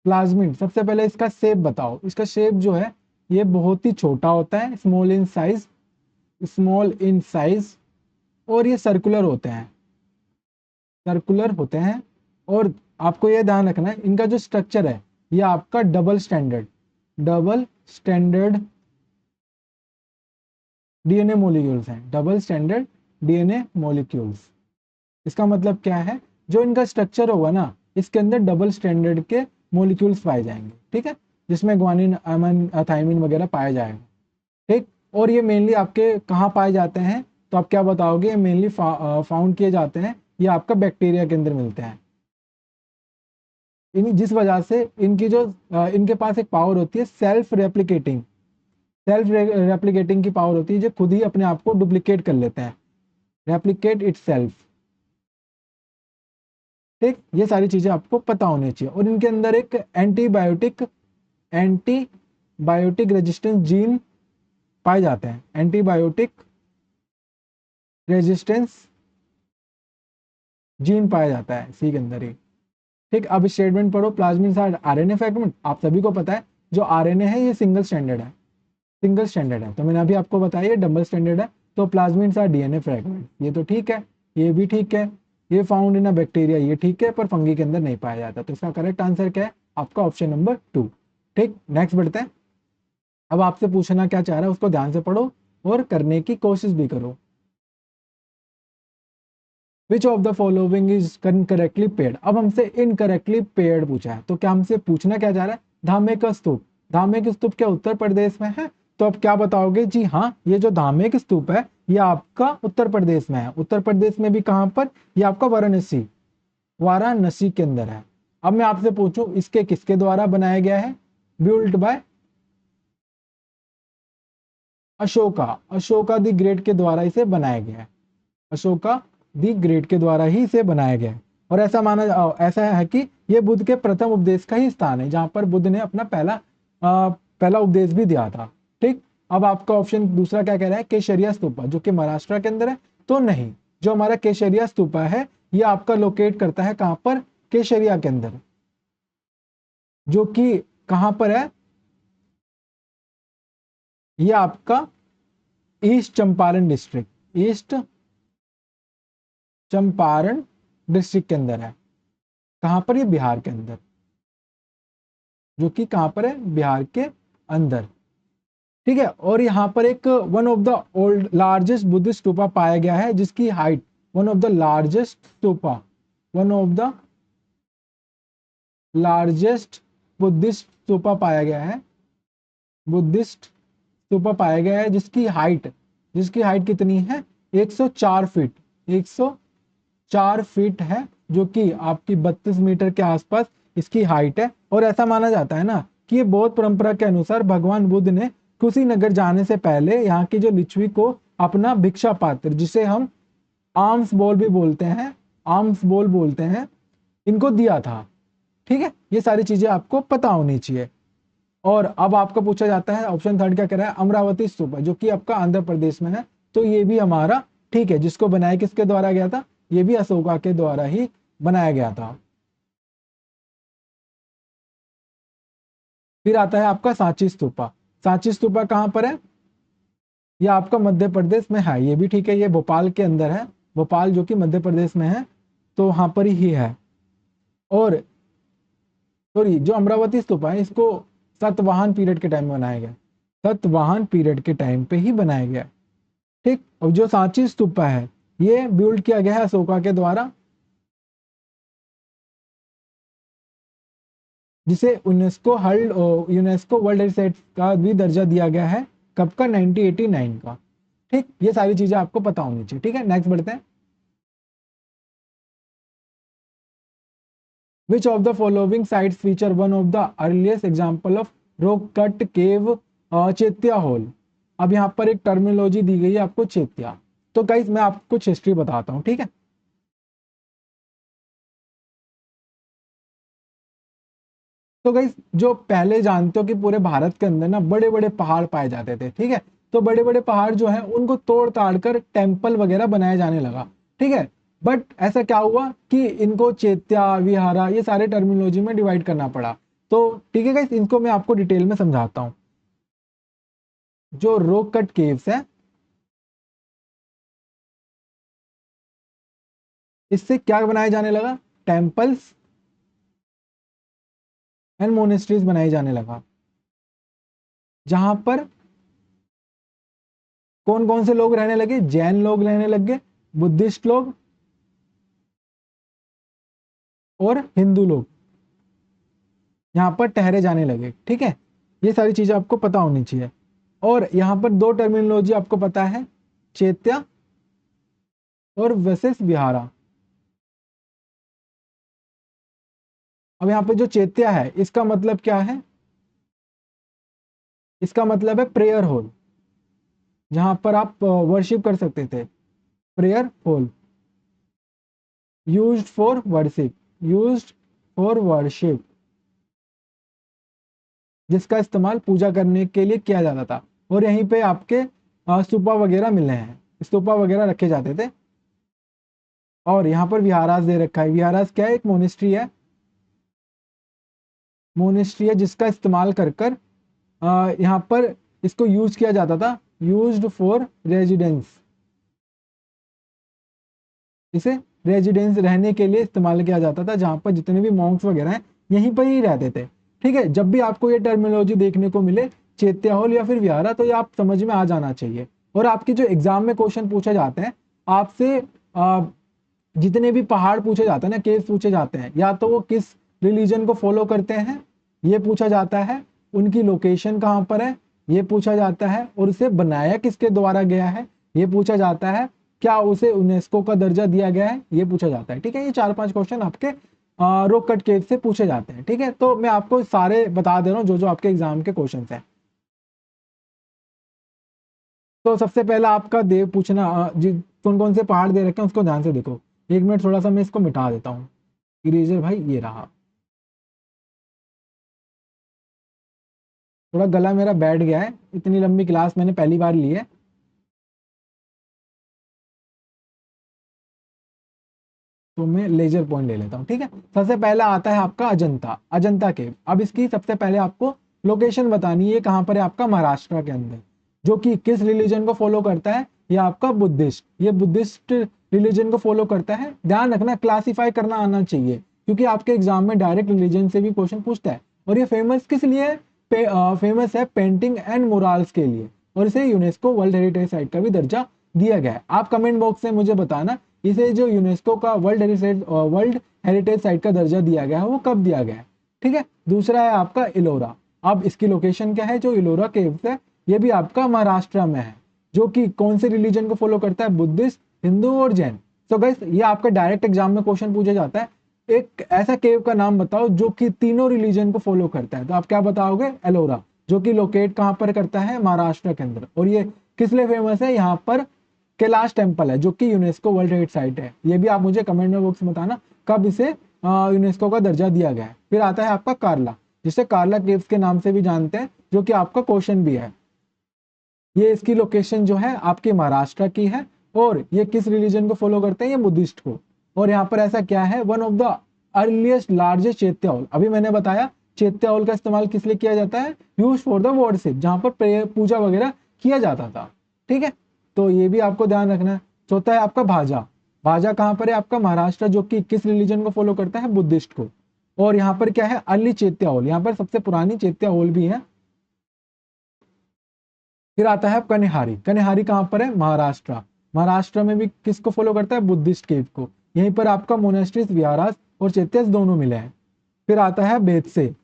Speaker 1: प्लाज्मिड सबसे पहले इसका शेप बताओ। इसका शेप जो है ये बहुत ही छोटा होता है, small in size, small in size, और ये सर्कुलर होते हैं, सर्कुलर होते हैं। और आपको ये ध्यान रखना है इनका जो स्ट्रक्चर है ये आपका double standard, double standard DNA molecules हैं, डबल स्टैंडर्ड डीएनए मॉलिक्यूल्स। इसका मतलब क्या है, जो इनका स्ट्रक्चर होगा ना इसके अंदर डबल स्टैंडर्ड के मॉलिक्यूल्स पाए जाएंगे, ठीक है, जिसमें ग्वानिन, अमन, थायमिन वगैरह पाया जाएगा, ठीक। और ये मेनली आपके कहाँ पाए जाते हैं, तो आप क्या बताओगे, मेनली फाउंड किए जाते हैं, ये आपका बैक्टीरिया के अंदर मिलते हैं। इन जिस वजह से इनकी जो इनके पास एक पावर होती है सेल्फ रेप्लिकेटिंग, सेल्फ रेप्लिकेटिंग की पावर होती है, जो खुद ही अपने आप को डुप्लीकेट कर लेते हैं, रेप्लिकेट इट सेल्फ, ठीक। ये सारी चीजें आपको पता होनी चाहिए। और इनके अंदर एक एंटीबायोटिक, एंटीबायोटिक रेजिस्टेंस जीन पाए जाते हैं, एंटीबायोटिक रेजिस्टेंस जीन पाया जाता है इसी के अंदर ही, ठीक। अब स्टेटमेंट पढ़ो, प्लाज्मिड्स आर आरएनए फ्रेगमेंट। आप सभी को पता है जो आरएनए है ये सिंगल स्टैंडर्ड है, सिंगल स्टैंडर्ड है, तो मैंने अभी आपको बताया ये डबल स्टैंडर्ड है। तो प्लाज्मिड्स आर डीएनए फ्रेगमेंट, ये तो ठीक है, ये भी ठीक है, ये फाउंड इन अ बैक्टीरिया, ये ठीक है, पर फंगी के अंदर नहीं पाया जाता। तो इसका करेक्ट आंसर क्या है, आपका ऑप्शन नंबर 2, ठीक। नेक्स्ट बढ़ते हैं। अब आपसे पूछना क्या चाह रहा है उसको ध्यान से पढ़ो और करने की कोशिश भी करो। विच of the following is incorrectly paired. अब हमसे इनकरेक्टली पेयर्ड पूछा है, तो क्या हमसे पूछना क्या चाह रहा है, धामेक स्तूप, धामेक स्तूप क्या उत्तर प्रदेश में है। तो अब क्या बताओगे, जी हाँ, ये जो धामेक स्तूप है ये आपका उत्तर प्रदेश में है। उत्तर प्रदेश में भी कहां पर, ये आपका वाराणसी, वाराणसी के अंदर है। अब मैं आपसे पूछूं इसके किसके द्वारा बनाया गया है, built by Ashoka, Ashoka the great के द्वारा इसे बनाया गया है, अशोका दी ग्रेट के द्वारा ही इसे बनाया गया है। और ऐसा है कि ये बुद्ध के प्रथम उपदेश का ही स्थान है, जहां पर बुद्ध ने अपना पहला उपदेश भी दिया था, ठीक। अब आपका ऑप्शन दूसरा क्या कह रहा है, केशरिया स्तूपा, जो कि महाराष्ट्र के अंदर है। तो नहीं, जो हमारा केशरिया स्तूपा है ये आपका लोकेट करता है कहां पर, केशरिया के अंदर, जो कि कहां पर है, ये आपका east Champaran district, east Champaran district के अंदर है। कहां पर, ये बिहार के अंदर, जो कि कहां पर है, बिहार के अंदर, ठीक है। और यहां पर एक one of the old largest Buddhist stupa पाया गया है, जिसकी height, one of the largest stupa, one of the largest Buddhist stupa पाया गया है, बुद्धिस्ट स्तूपा पाया गया है, जिसकी हाइट कितनी है, 104 फीट, 104 फीट है, जो कि आपकी 32 मीटर के आसपास इसकी हाइट है। और ऐसा माना जाता है ना कि ये बौद्ध परंपरा के अनुसार भगवान बुद्ध ने कुशीनगर जाने से पहले यहाँ की जो लिच्छवी को अपना भिक्षा पात्र, जिसे हम आर्म्स बॉल भी बोलते हैं, आर्म्स बॉल बोलते हैं, इनको दिया था, ठीक है। ये सारी चीजें आपको पता होनी चाहिए। और अब आपका पूछा जाता है ऑप्शन थर्ड क्या कह रहा है, अमरावती स्तूप, जो कि आपका आंध्र प्रदेश में है। तो ये भी हमारा ठीक है, जिसको बनाया किसके द्वारा गया था, ये भी अशोका के द्वारा ही बनाया गया था। फिर आता है आपका सांची स्तूपा, सांची स्तूपा कहां पर है, ये आपका मध्य प्रदेश में है, ये भी ठीक है, ये भोपाल के अंदर है, भोपाल जो कि मध्य प्रदेश में है, तो वहां पर ही है। और सॉरी, जो अमरावती स्तूपा है इसको सतवाहन पीरियड के टाइम में बनाया गया, सतवाहन पीरियड के टाइम पे ही बनाया गया, ठीक। और जो सांची स्तूपा है ये बिल्ड किया गया है अशोका के द्वारा, जिसे यूनेस्को वर्ल्ड हेरिटेज का भी दर्जा दिया गया है, कब का, 1989 का, ठीक। ये सारी चीजें आपको पता होनी चाहिए, ठीक है। नेक्स्ट बढ़ते हैं। Which of the following sites feature one of the earliest example of rock cut cave, chaitya hall. अब यहाँ पर एक टर्मिनोलॉजी दी गई है आपको, चैत्या। तो गाइस मैं आपको कुछ हिस्ट्री बताता हूँ, ठीक है। तो गाइस जो पहले जानते हो कि पूरे भारत के अंदर ना बड़े बड़े पहाड़ पाए जाते थे, ठीक है। तो बड़े बड़े पहाड़ जो है उनको तोड़ ताड़ कर टेम्पल वगैरह बनाया जाने लगा, ठीक है। बट ऐसा क्या हुआ कि इनको चैत्या, विहारा, ये सारे टर्मिनोलॉजी में डिवाइड करना पड़ा। तो ठीक है गाइस, इनको मैं आपको डिटेल में समझाता हूँ। जो रॉक कट केव्स है, इससे क्या बनाया जाने लगा, टेम्पल्स एंड मोनेस्ट्रीज बनाए जाने लगा, जहां पर कौन कौन से लोग रहने लगे, जैन लोग रहने लग गए, बुद्धिस्ट लोग और हिंदू लोग यहाँ पर ठहरे जाने लगे, ठीक है। ये सारी चीजें आपको पता होनी चाहिए। और यहाँ पर दो टर्मिनोलॉजी आपको पता है, चैत्या और वशिष्ठ विहारा। अब यहाँ पे जो चैत्या है इसका मतलब क्या है, इसका मतलब है प्रेयर हॉल, जहां पर आप वर्शिप कर सकते थे। Prayer hall used for worship, used for worship, जिसका इस्तेमाल पूजा करने के लिए किया जाता था। और यहीं पे आपके स्तूपा वगैरह मिल रहे हैं, स्तूपा वगैरह रखे जाते थे। और यहाँ पर विहारास दे रखा है। विहारास क्या है, एक मोनेस्ट्री है, मोनेस्ट्री है जिसका इस्तेमाल कर कर यहाँ पर इसको यूज किया जाता था, यूज्ड फॉर रेजिडेंस। इसे रेजिडेंस रहने के लिए इस्तेमाल किया जाता था, जहां पर जितने भी मॉन्क्स वगैरह हैं यहीं पर ही रहते थे, ठीक है। जब भी आपको ये टर्मिनोलॉजी देखने को मिले, चैत्य हॉल या फिर विहारा, तो ये आप समझ में आ जाना चाहिए। और आपके जो एग्जाम में क्वेश्चन पूछे जाते हैं आपसे, जितने भी पहाड़ पूछे जाते हैं ना, केव्स पूछे जाते हैं, या तो वो किस रिलीजन को फॉलो करते हैं ये पूछा जाता है, उनकी लोकेशन कहाँ पर है ये पूछा जाता है, और उसे बनाया किसके द्वारा गया है ये पूछा जाता है, क्या उसे यूनेस्को का दर्जा दिया गया है ये पूछा जाता है, ठीक है। ये 4-5 क्वेश्चन आपके रॉक कट केव से पूछे जाते हैं, ठीक है। तो मैं आपको सारे बता दे रहा हूँ जो जो आपके एग्जाम के क्वेश्चन है। तो सबसे पहला आपका देव पूछना, कौन कौन से पहाड़ दे रखे हैं उसको ध्यान से देखो। 1 मिनट, थोड़ा सा मैं इसको मिटा देता हूँ, इरेजर भाई ये रहा। थोड़ा गला मेरा बैठ गया है, इतनी लंबी क्लास मैंने पहली बार ली है। तो मैं लेजर पॉइंट ले लेता हूँ, ठीक है। सबसे पहला आता है आपका अजंता, अजंता केव। अब इसकी सबसे पहले आपको लोकेशन बतानी है, कहाँ पर है, आपका महाराष्ट्र के अंदर। जो कि किस रिलीजन को फॉलो करता है, ये आपका बुद्धिस्ट, ये बुद्धिस्ट रिलीजन को फॉलो करता है। ध्यान रखना, क्लासिफाई करना आना चाहिए, क्योंकि आपके एग्जाम में डायरेक्ट रिलीजन से भी क्वेश्चन पूछता है। और ये फेमस किस लिए है, फेमस है पेंटिंग एंड मोराल्स के लिए, और इसे यूनेस्को वर्ल्ड हेरिटेज साइट का भी दर्जा दिया गया है। आप कमेंट बॉक्स में मुझे बताना, इसे जो यूनेस्को का वर्ल्ड हेरिटेज साइट का दर्जा दिया गया है वो कब दिया गया है, ठीक है। दूसरा है आपका इलोरा। अब इसकी लोकेशन क्या है, जो इलोरा केव्स है ये भी आपका महाराष्ट्र में है, जो कि कौन से रिलीजन को फॉलो करता है, बुद्धिस्ट, हिंदू और जैन। तो गाइस ये आपका डायरेक्ट एग्जाम में क्वेश्चन पूछा जाता है, एक ऐसा केव का नाम बताओ जो कि तीनों रिलीजन को फॉलो करता है। तो आप क्या बताओगे, एलोरा, जो कि लोकेट कहां पर करता है, महाराष्ट्र के अंदर। और ये किस लिए फेमस है, यहाँ पर कैलाश टेम्पल है, जो कि यूनेस्को वर्ल्ड हेरिटेज साइट है। ये भी आप मुझे कमेंट में बॉक्स में बताना कब इसे यूनेस्को का दर्जा दिया गया है। फिर आता है आपका कार्ला, जिसे कार्ला केव्स के नाम से भी जानते हैं, जो कि आपका क्वेश्चन भी है। ये इसकी लोकेशन जो है आपके महाराष्ट्र की है, और ये किस रिलीजन को फॉलो करते हैं, ये बुद्धिस्ट को। और यहाँ पर ऐसा क्या है, one of the earliest largest चैत्य हॉल। अभी मैंने बताया चैत्य हॉल का इस्तेमाल किस लिए किया जाता है, यूज फॉर द वर्शिप, जहां पर पूजा वगैरह किया जाता था, ठीक है। तो ये भी आपको ध्यान रखना है। चौथा है आपका भाजा। भाजा कहाँ पर है, आपका महाराष्ट्र, जो कि किस रिलीजन को फॉलो करता है, बुद्धिस्ट को। और यहाँ पर क्या है, अर्ली चैत्य हॉल, यहाँ पर सबसे पुरानी चैत्य हॉल भी है। फिर आता है कन्हारी। कन्हारी कहां पर है, महाराष्ट्र। महाराष्ट्र में भी किसको फॉलो करता है, बुद्धिस्ट केव को। यहीं पर आपका मोनेस्ट्रीज, विहारास और चैत्यस दोनों मिले हैं। फिर आता है बेतसे,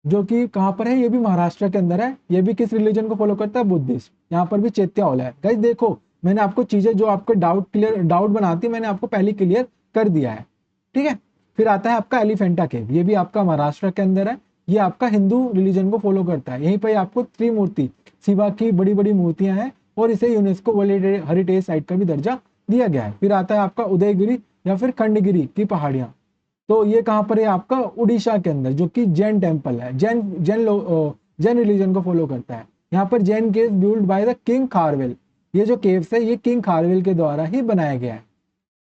Speaker 1: जो कि कहां पर है, ये भी महाराष्ट्र के अंदर है। ये भी किस रिलीजन को फॉलो करता है, बुद्धिस्ट। यहाँ पर भी चैत्य हॉल है। गाइस देखो, मैंने आपको चीजें जो आपको डाउट बनाती मैंने आपको पहले क्लियर कर दिया है, ठीक है। फिर आता है आपका एलिफेंटा केव। ये भी आपका महाराष्ट्र के अंदर है। ये आपका हिंदू रिलीजन को फॉलो करता है। यहीं पर आपको त्रिमूर्ति शिवा की बड़ी बड़ी मूर्तियां हैं, और इसे यूनेस्को वर्ल्ड हेरिटेज साइट का भी दर्जा दिया गया है। फिर आता है आपका उदयगिरी या फिर खंडगिरी की पहाड़ियां। तो ये कहाँ पर है आपका उड़ीसा के अंदर, जो कि जैन टेम्पल है, जैन रिलीजन को फॉलो करता है। यहाँ पर Jain caves build by the king Kharavela, ये जो केव्स है ये किंग खारवेल के द्वारा ही बनाया गया है।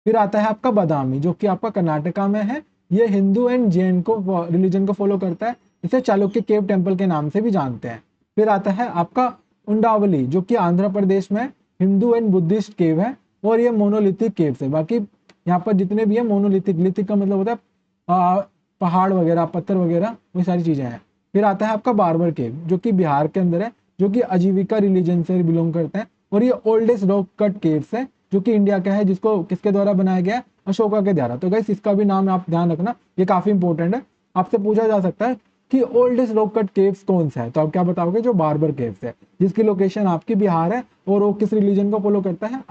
Speaker 1: फिर आता है आपका बादामी, जो कि आपका कर्नाटका में है। ये हिंदू एंड जैन को रिलीजन को फॉलो करता है। इसे चालुक्य केव टेम्पल के नाम से भी जानते हैं। फिर आता है आपका उंडावली, जो कि आंध्र प्रदेश में हिंदू एंड बुद्धिस्ट केव है, और ये मोनोलिथिक केव्स है। बाकी यहाँ पर जितने भी है मोनोलिथिक, लिथिक का मतलब होता है पहाड़ वगैरह, पत्थर वगैरह, वो सारी चीजें हैं। फिर आता है आपका बार्बर केव, जो कि बिहार के अंदर है, जो कि आजीविका रिलीजन से बिलोंग करते हैं, और ये ओल्डेस्ट रॉक कट केव्स है, जो कि इंडिया का है, जिसको किसके द्वारा बनाया गया है, अशोका के द्वारा। तो गाइस इसका भी नाम आप ध्यान रखना, ये काफी इंपॉर्टेंट है। आपसे पूछा जा सकता है कि ओल्डेस्ट रॉक कट केव्स कौन सा है, तो आप क्या बताओगे, जो बार्बर केव्स है, जिसकी लोकेशन आपकी बिहार है, और वो किस रिलीजन को फॉलो करता है,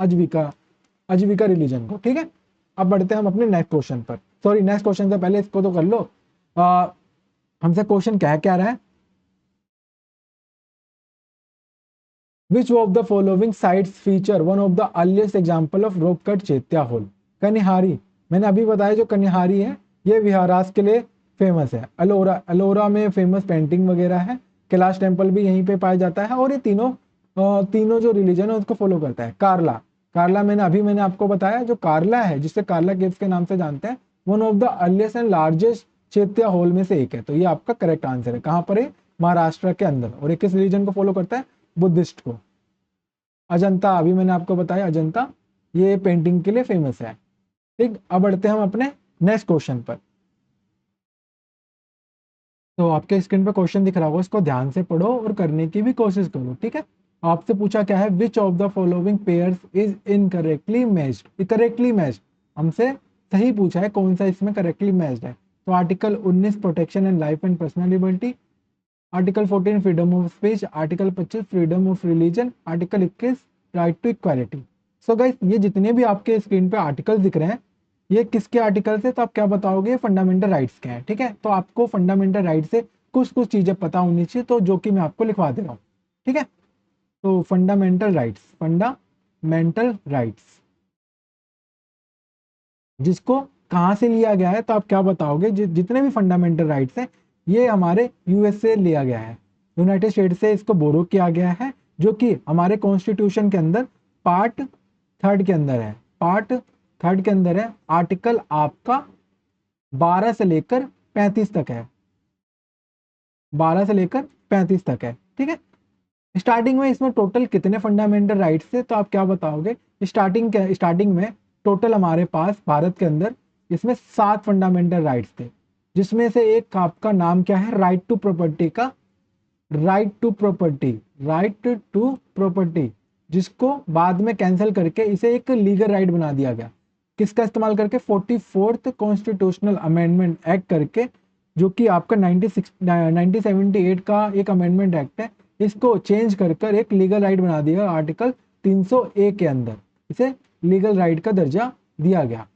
Speaker 1: आजीविका रिलीजन को। ठीक है, अब बढ़ते हैं हम अपने नेक्स्ट क्वेश्चन पर। सॉरी, नेक्स्ट क्वेश्चन से पहले इसको तो कर लो, हमसे क्वेश्चन क्या रहा है, Which of the following sites feature one of the earliest example of rock cut chaitya hall? Kanheri, मैंने अभी बताया जो कनिहारी है ये विहारास के लिए फेमस है। अलोरा में फेमस पेंटिंग वगैरह है। कैलाश टेम्पल भी यहीं पे पाया जाता है, और ये तीनों जो रिलीजन है उसको फॉलो करता है। कार्ला मैंने आपको बताया, जो कार्ला है जिससे कार्ला केव्स के नाम से जानते हैं, one of the earliest and largest chaitya hall में से एक है। तो ये आपका करेक्ट आंसर है। कहाँ पर है, महाराष्ट्र के अंदर, और एक किस रिलीजन को फॉलो करता है, बुद्धिस्ट को। अजंता, अभी मैंने आपको बताया अजंता ये पेंटिंग के लिए फेमस है। ठीक, अब बढ़ते हैं हम अपने नेक्स्ट क्वेश्चन पर। तो आपके स्क्रीन पर क्वेश्चन दिख रहा होगा, इसको ध्यान से पढ़ो और करने की भी कोशिश करो। ठीक है, आपसे पूछा क्या है, which of the following pairs is incorrectly matched. Correctly matched हमसे सही पूछा है, कौन सा इसमें करेक्टली मैच्ड है। तो article 19 protection and life and personal liberty, article 14 freedom of speech, article 25 freedom of religion, article 21 right to equality. So guys ये जितने भी आपके स्क्रीन पे आर्टिकल्स दिख रहे हैं, ये किसके आर्टिकल्स है, तो आप क्या बताओगे, फंडामेंटल राइट्स के हैं। ठीक है, तो आपको फंडामेंटल राइट से कुछ कुछ चीजें पता होनी चाहिए, तो जो कि मैं आपको लिखवा दे रहा हूँ। ठीक है, तो फंडामेंटल राइट्स जिसको कहाँ से लिया गया है, तो आप क्या बताओगे, जितने भी फंडामेंटल राइट्स हैं ये हमारे यूएस से लिया गया है, यूनाइटेड स्टेट से इसको बोरो किया गया है, जो कि हमारे कॉन्स्टिट्यूशन के अंदर पार्ट थर्ड के अंदर है। पार्ट थर्ड के अंदर है, आर्टिकल आपका 12 से लेकर 35 तक है। 12 से लेकर 35 तक है। ठीक है, स्टार्टिंग में इसमें टोटल कितने फंडामेंटल राइट्स थे, तो आप क्या बताओगे, स्टार्टिंग में टोटल हमारे पास भारत के अंदर इसमें 7 फंडामेंटल राइट्स थे, जिसमें से एक आपका नाम क्या है, राइट टू प्रॉपर्टी का, राइट टू प्रॉपर्टी, जिसको बाद में कैंसिल करके इसे एक लीगल राइट बना दिया गया। किसका इस्तेमाल करके, 44th कॉन्स्टिट्यूशनल अमेंडमेंट एक्ट करके, जो कि आपका 1978 का एक अमेंडमेंट एक्ट है। इसको चेंज कर एक लीगल राइट बना दिया आर्टिकल 300A के अंदर, इसे लीगल राइट का दर्जा दिया गया।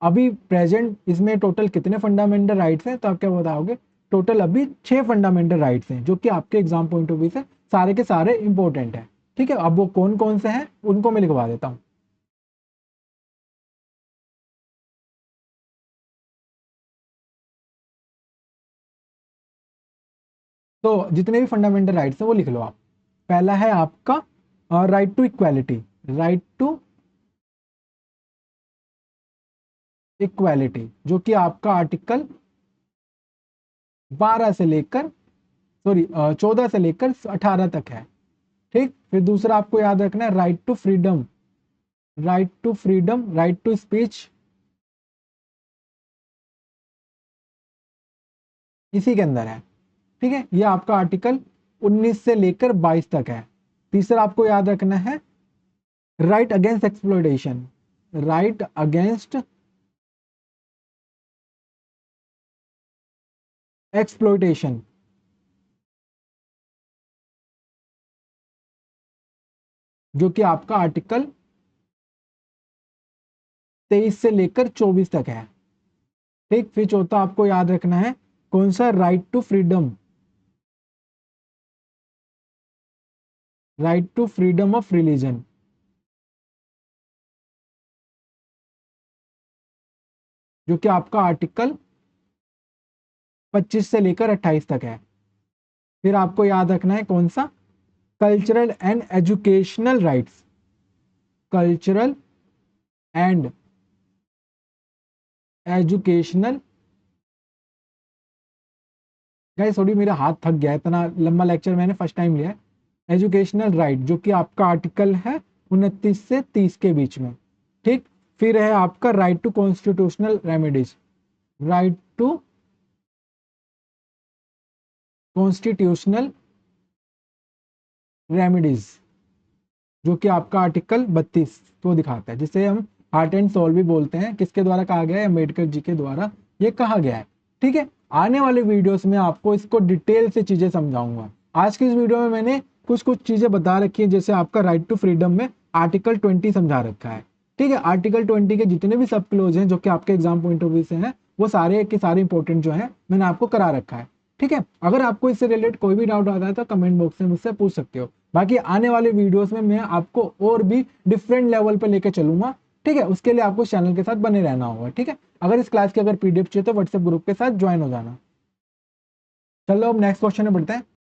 Speaker 1: अभी प्रेजेंट इसमें टोटल कितने फंडामेंटल राइट्स हैं, तो आप क्या बताओगे, टोटल अभी 6 फंडामेंटल राइट्स हैं, जो कि आपके एग्जाम पॉइंट ऑफ व्यू से सारे के सारे इंपॉर्टेंट हैं। ठीक है, अब वो कौन कौन से हैं उनको मैं लिखवा देता हूँ। तो जितने भी फंडामेंटल राइट्स हैं वो लिख लो आप। पहला है आपका राइट टू इक्वालिटी, जो कि आपका आर्टिकल 12 से लेकर, सॉरी 14 से लेकर 18 तक है। ठीक, फिर दूसरा आपको याद रखना है राइट टू स्पीच, इसी के अंदर है। ठीक है, ये आपका आर्टिकल 19 से लेकर 22 तक है। तीसरा आपको याद रखना है right against exploitation, right against exploitation, जो कि आपका आर्टिकल 23 से लेकर 24 तक है। ठीक, फिर चौथा आपको याद रखना है कौन सा, right to freedom of religion, जो कि आपका आर्टिकल 25 से लेकर 28 तक है। फिर आपको याद रखना है कौन सा, cultural and educational rights, cultural and educational. Guys sorry मेरा हाथ थक गया है, इतना लंबा लेक्चर मैंने फर्स्ट टाइम लिया है। एजुकेशनल राइट जो कि आपका आर्टिकल है 29 से 30 के बीच में, ठीक। फिर है आपका right to constitutional remedies, right to constitutional remedies जो कि आपका आर्टिकल 32 को दिखाता है, जिसे हम हार्ट एंड सोल भी बोलते हैं। किसके द्वारा कहा गया है, अम्बेडकर जी के द्वारा ये कहा गया है, ठीक है। आने वाले वीडियोस में आपको इसको डिटेल से चीजें समझाऊंगा। आज की इस वीडियो में मैंने कुछ कुछ चीजें बता रखी है, जैसे आपका राइट टू फ्रीडम में आर्टिकल 20 समझा रखा है, ठीक है। आर्टिकल 20 के जितने भी सब क्लोज हैं जो कि आपके एग्जाम पॉइंट ऑफ व्यू से हैं, वो सारे के सारे इंपॉर्टेंट जो है मैंने आपको करा रखा है, ठीक है। अगर आपको इससे रिलेटेड कोई भी डाउट आता है तो कमेंट बॉक्स में मुझसे पूछ सकते हो। बाकी आने वाले वीडियोस में मैं आपको और भी डिफरेंट लेवल पे लेके चलूंगा, ठीक है। उसके लिए आपको चैनल के साथ बने रहना होगा, ठीक है। अगर इस क्लास की अगर पीडीएफ चाहिए तो व्हाट्सएप ग्रुप के साथ ज्वाइन हो जाना। चलो अब नेक्स्ट क्वेश्चन में बढ़ते हैं।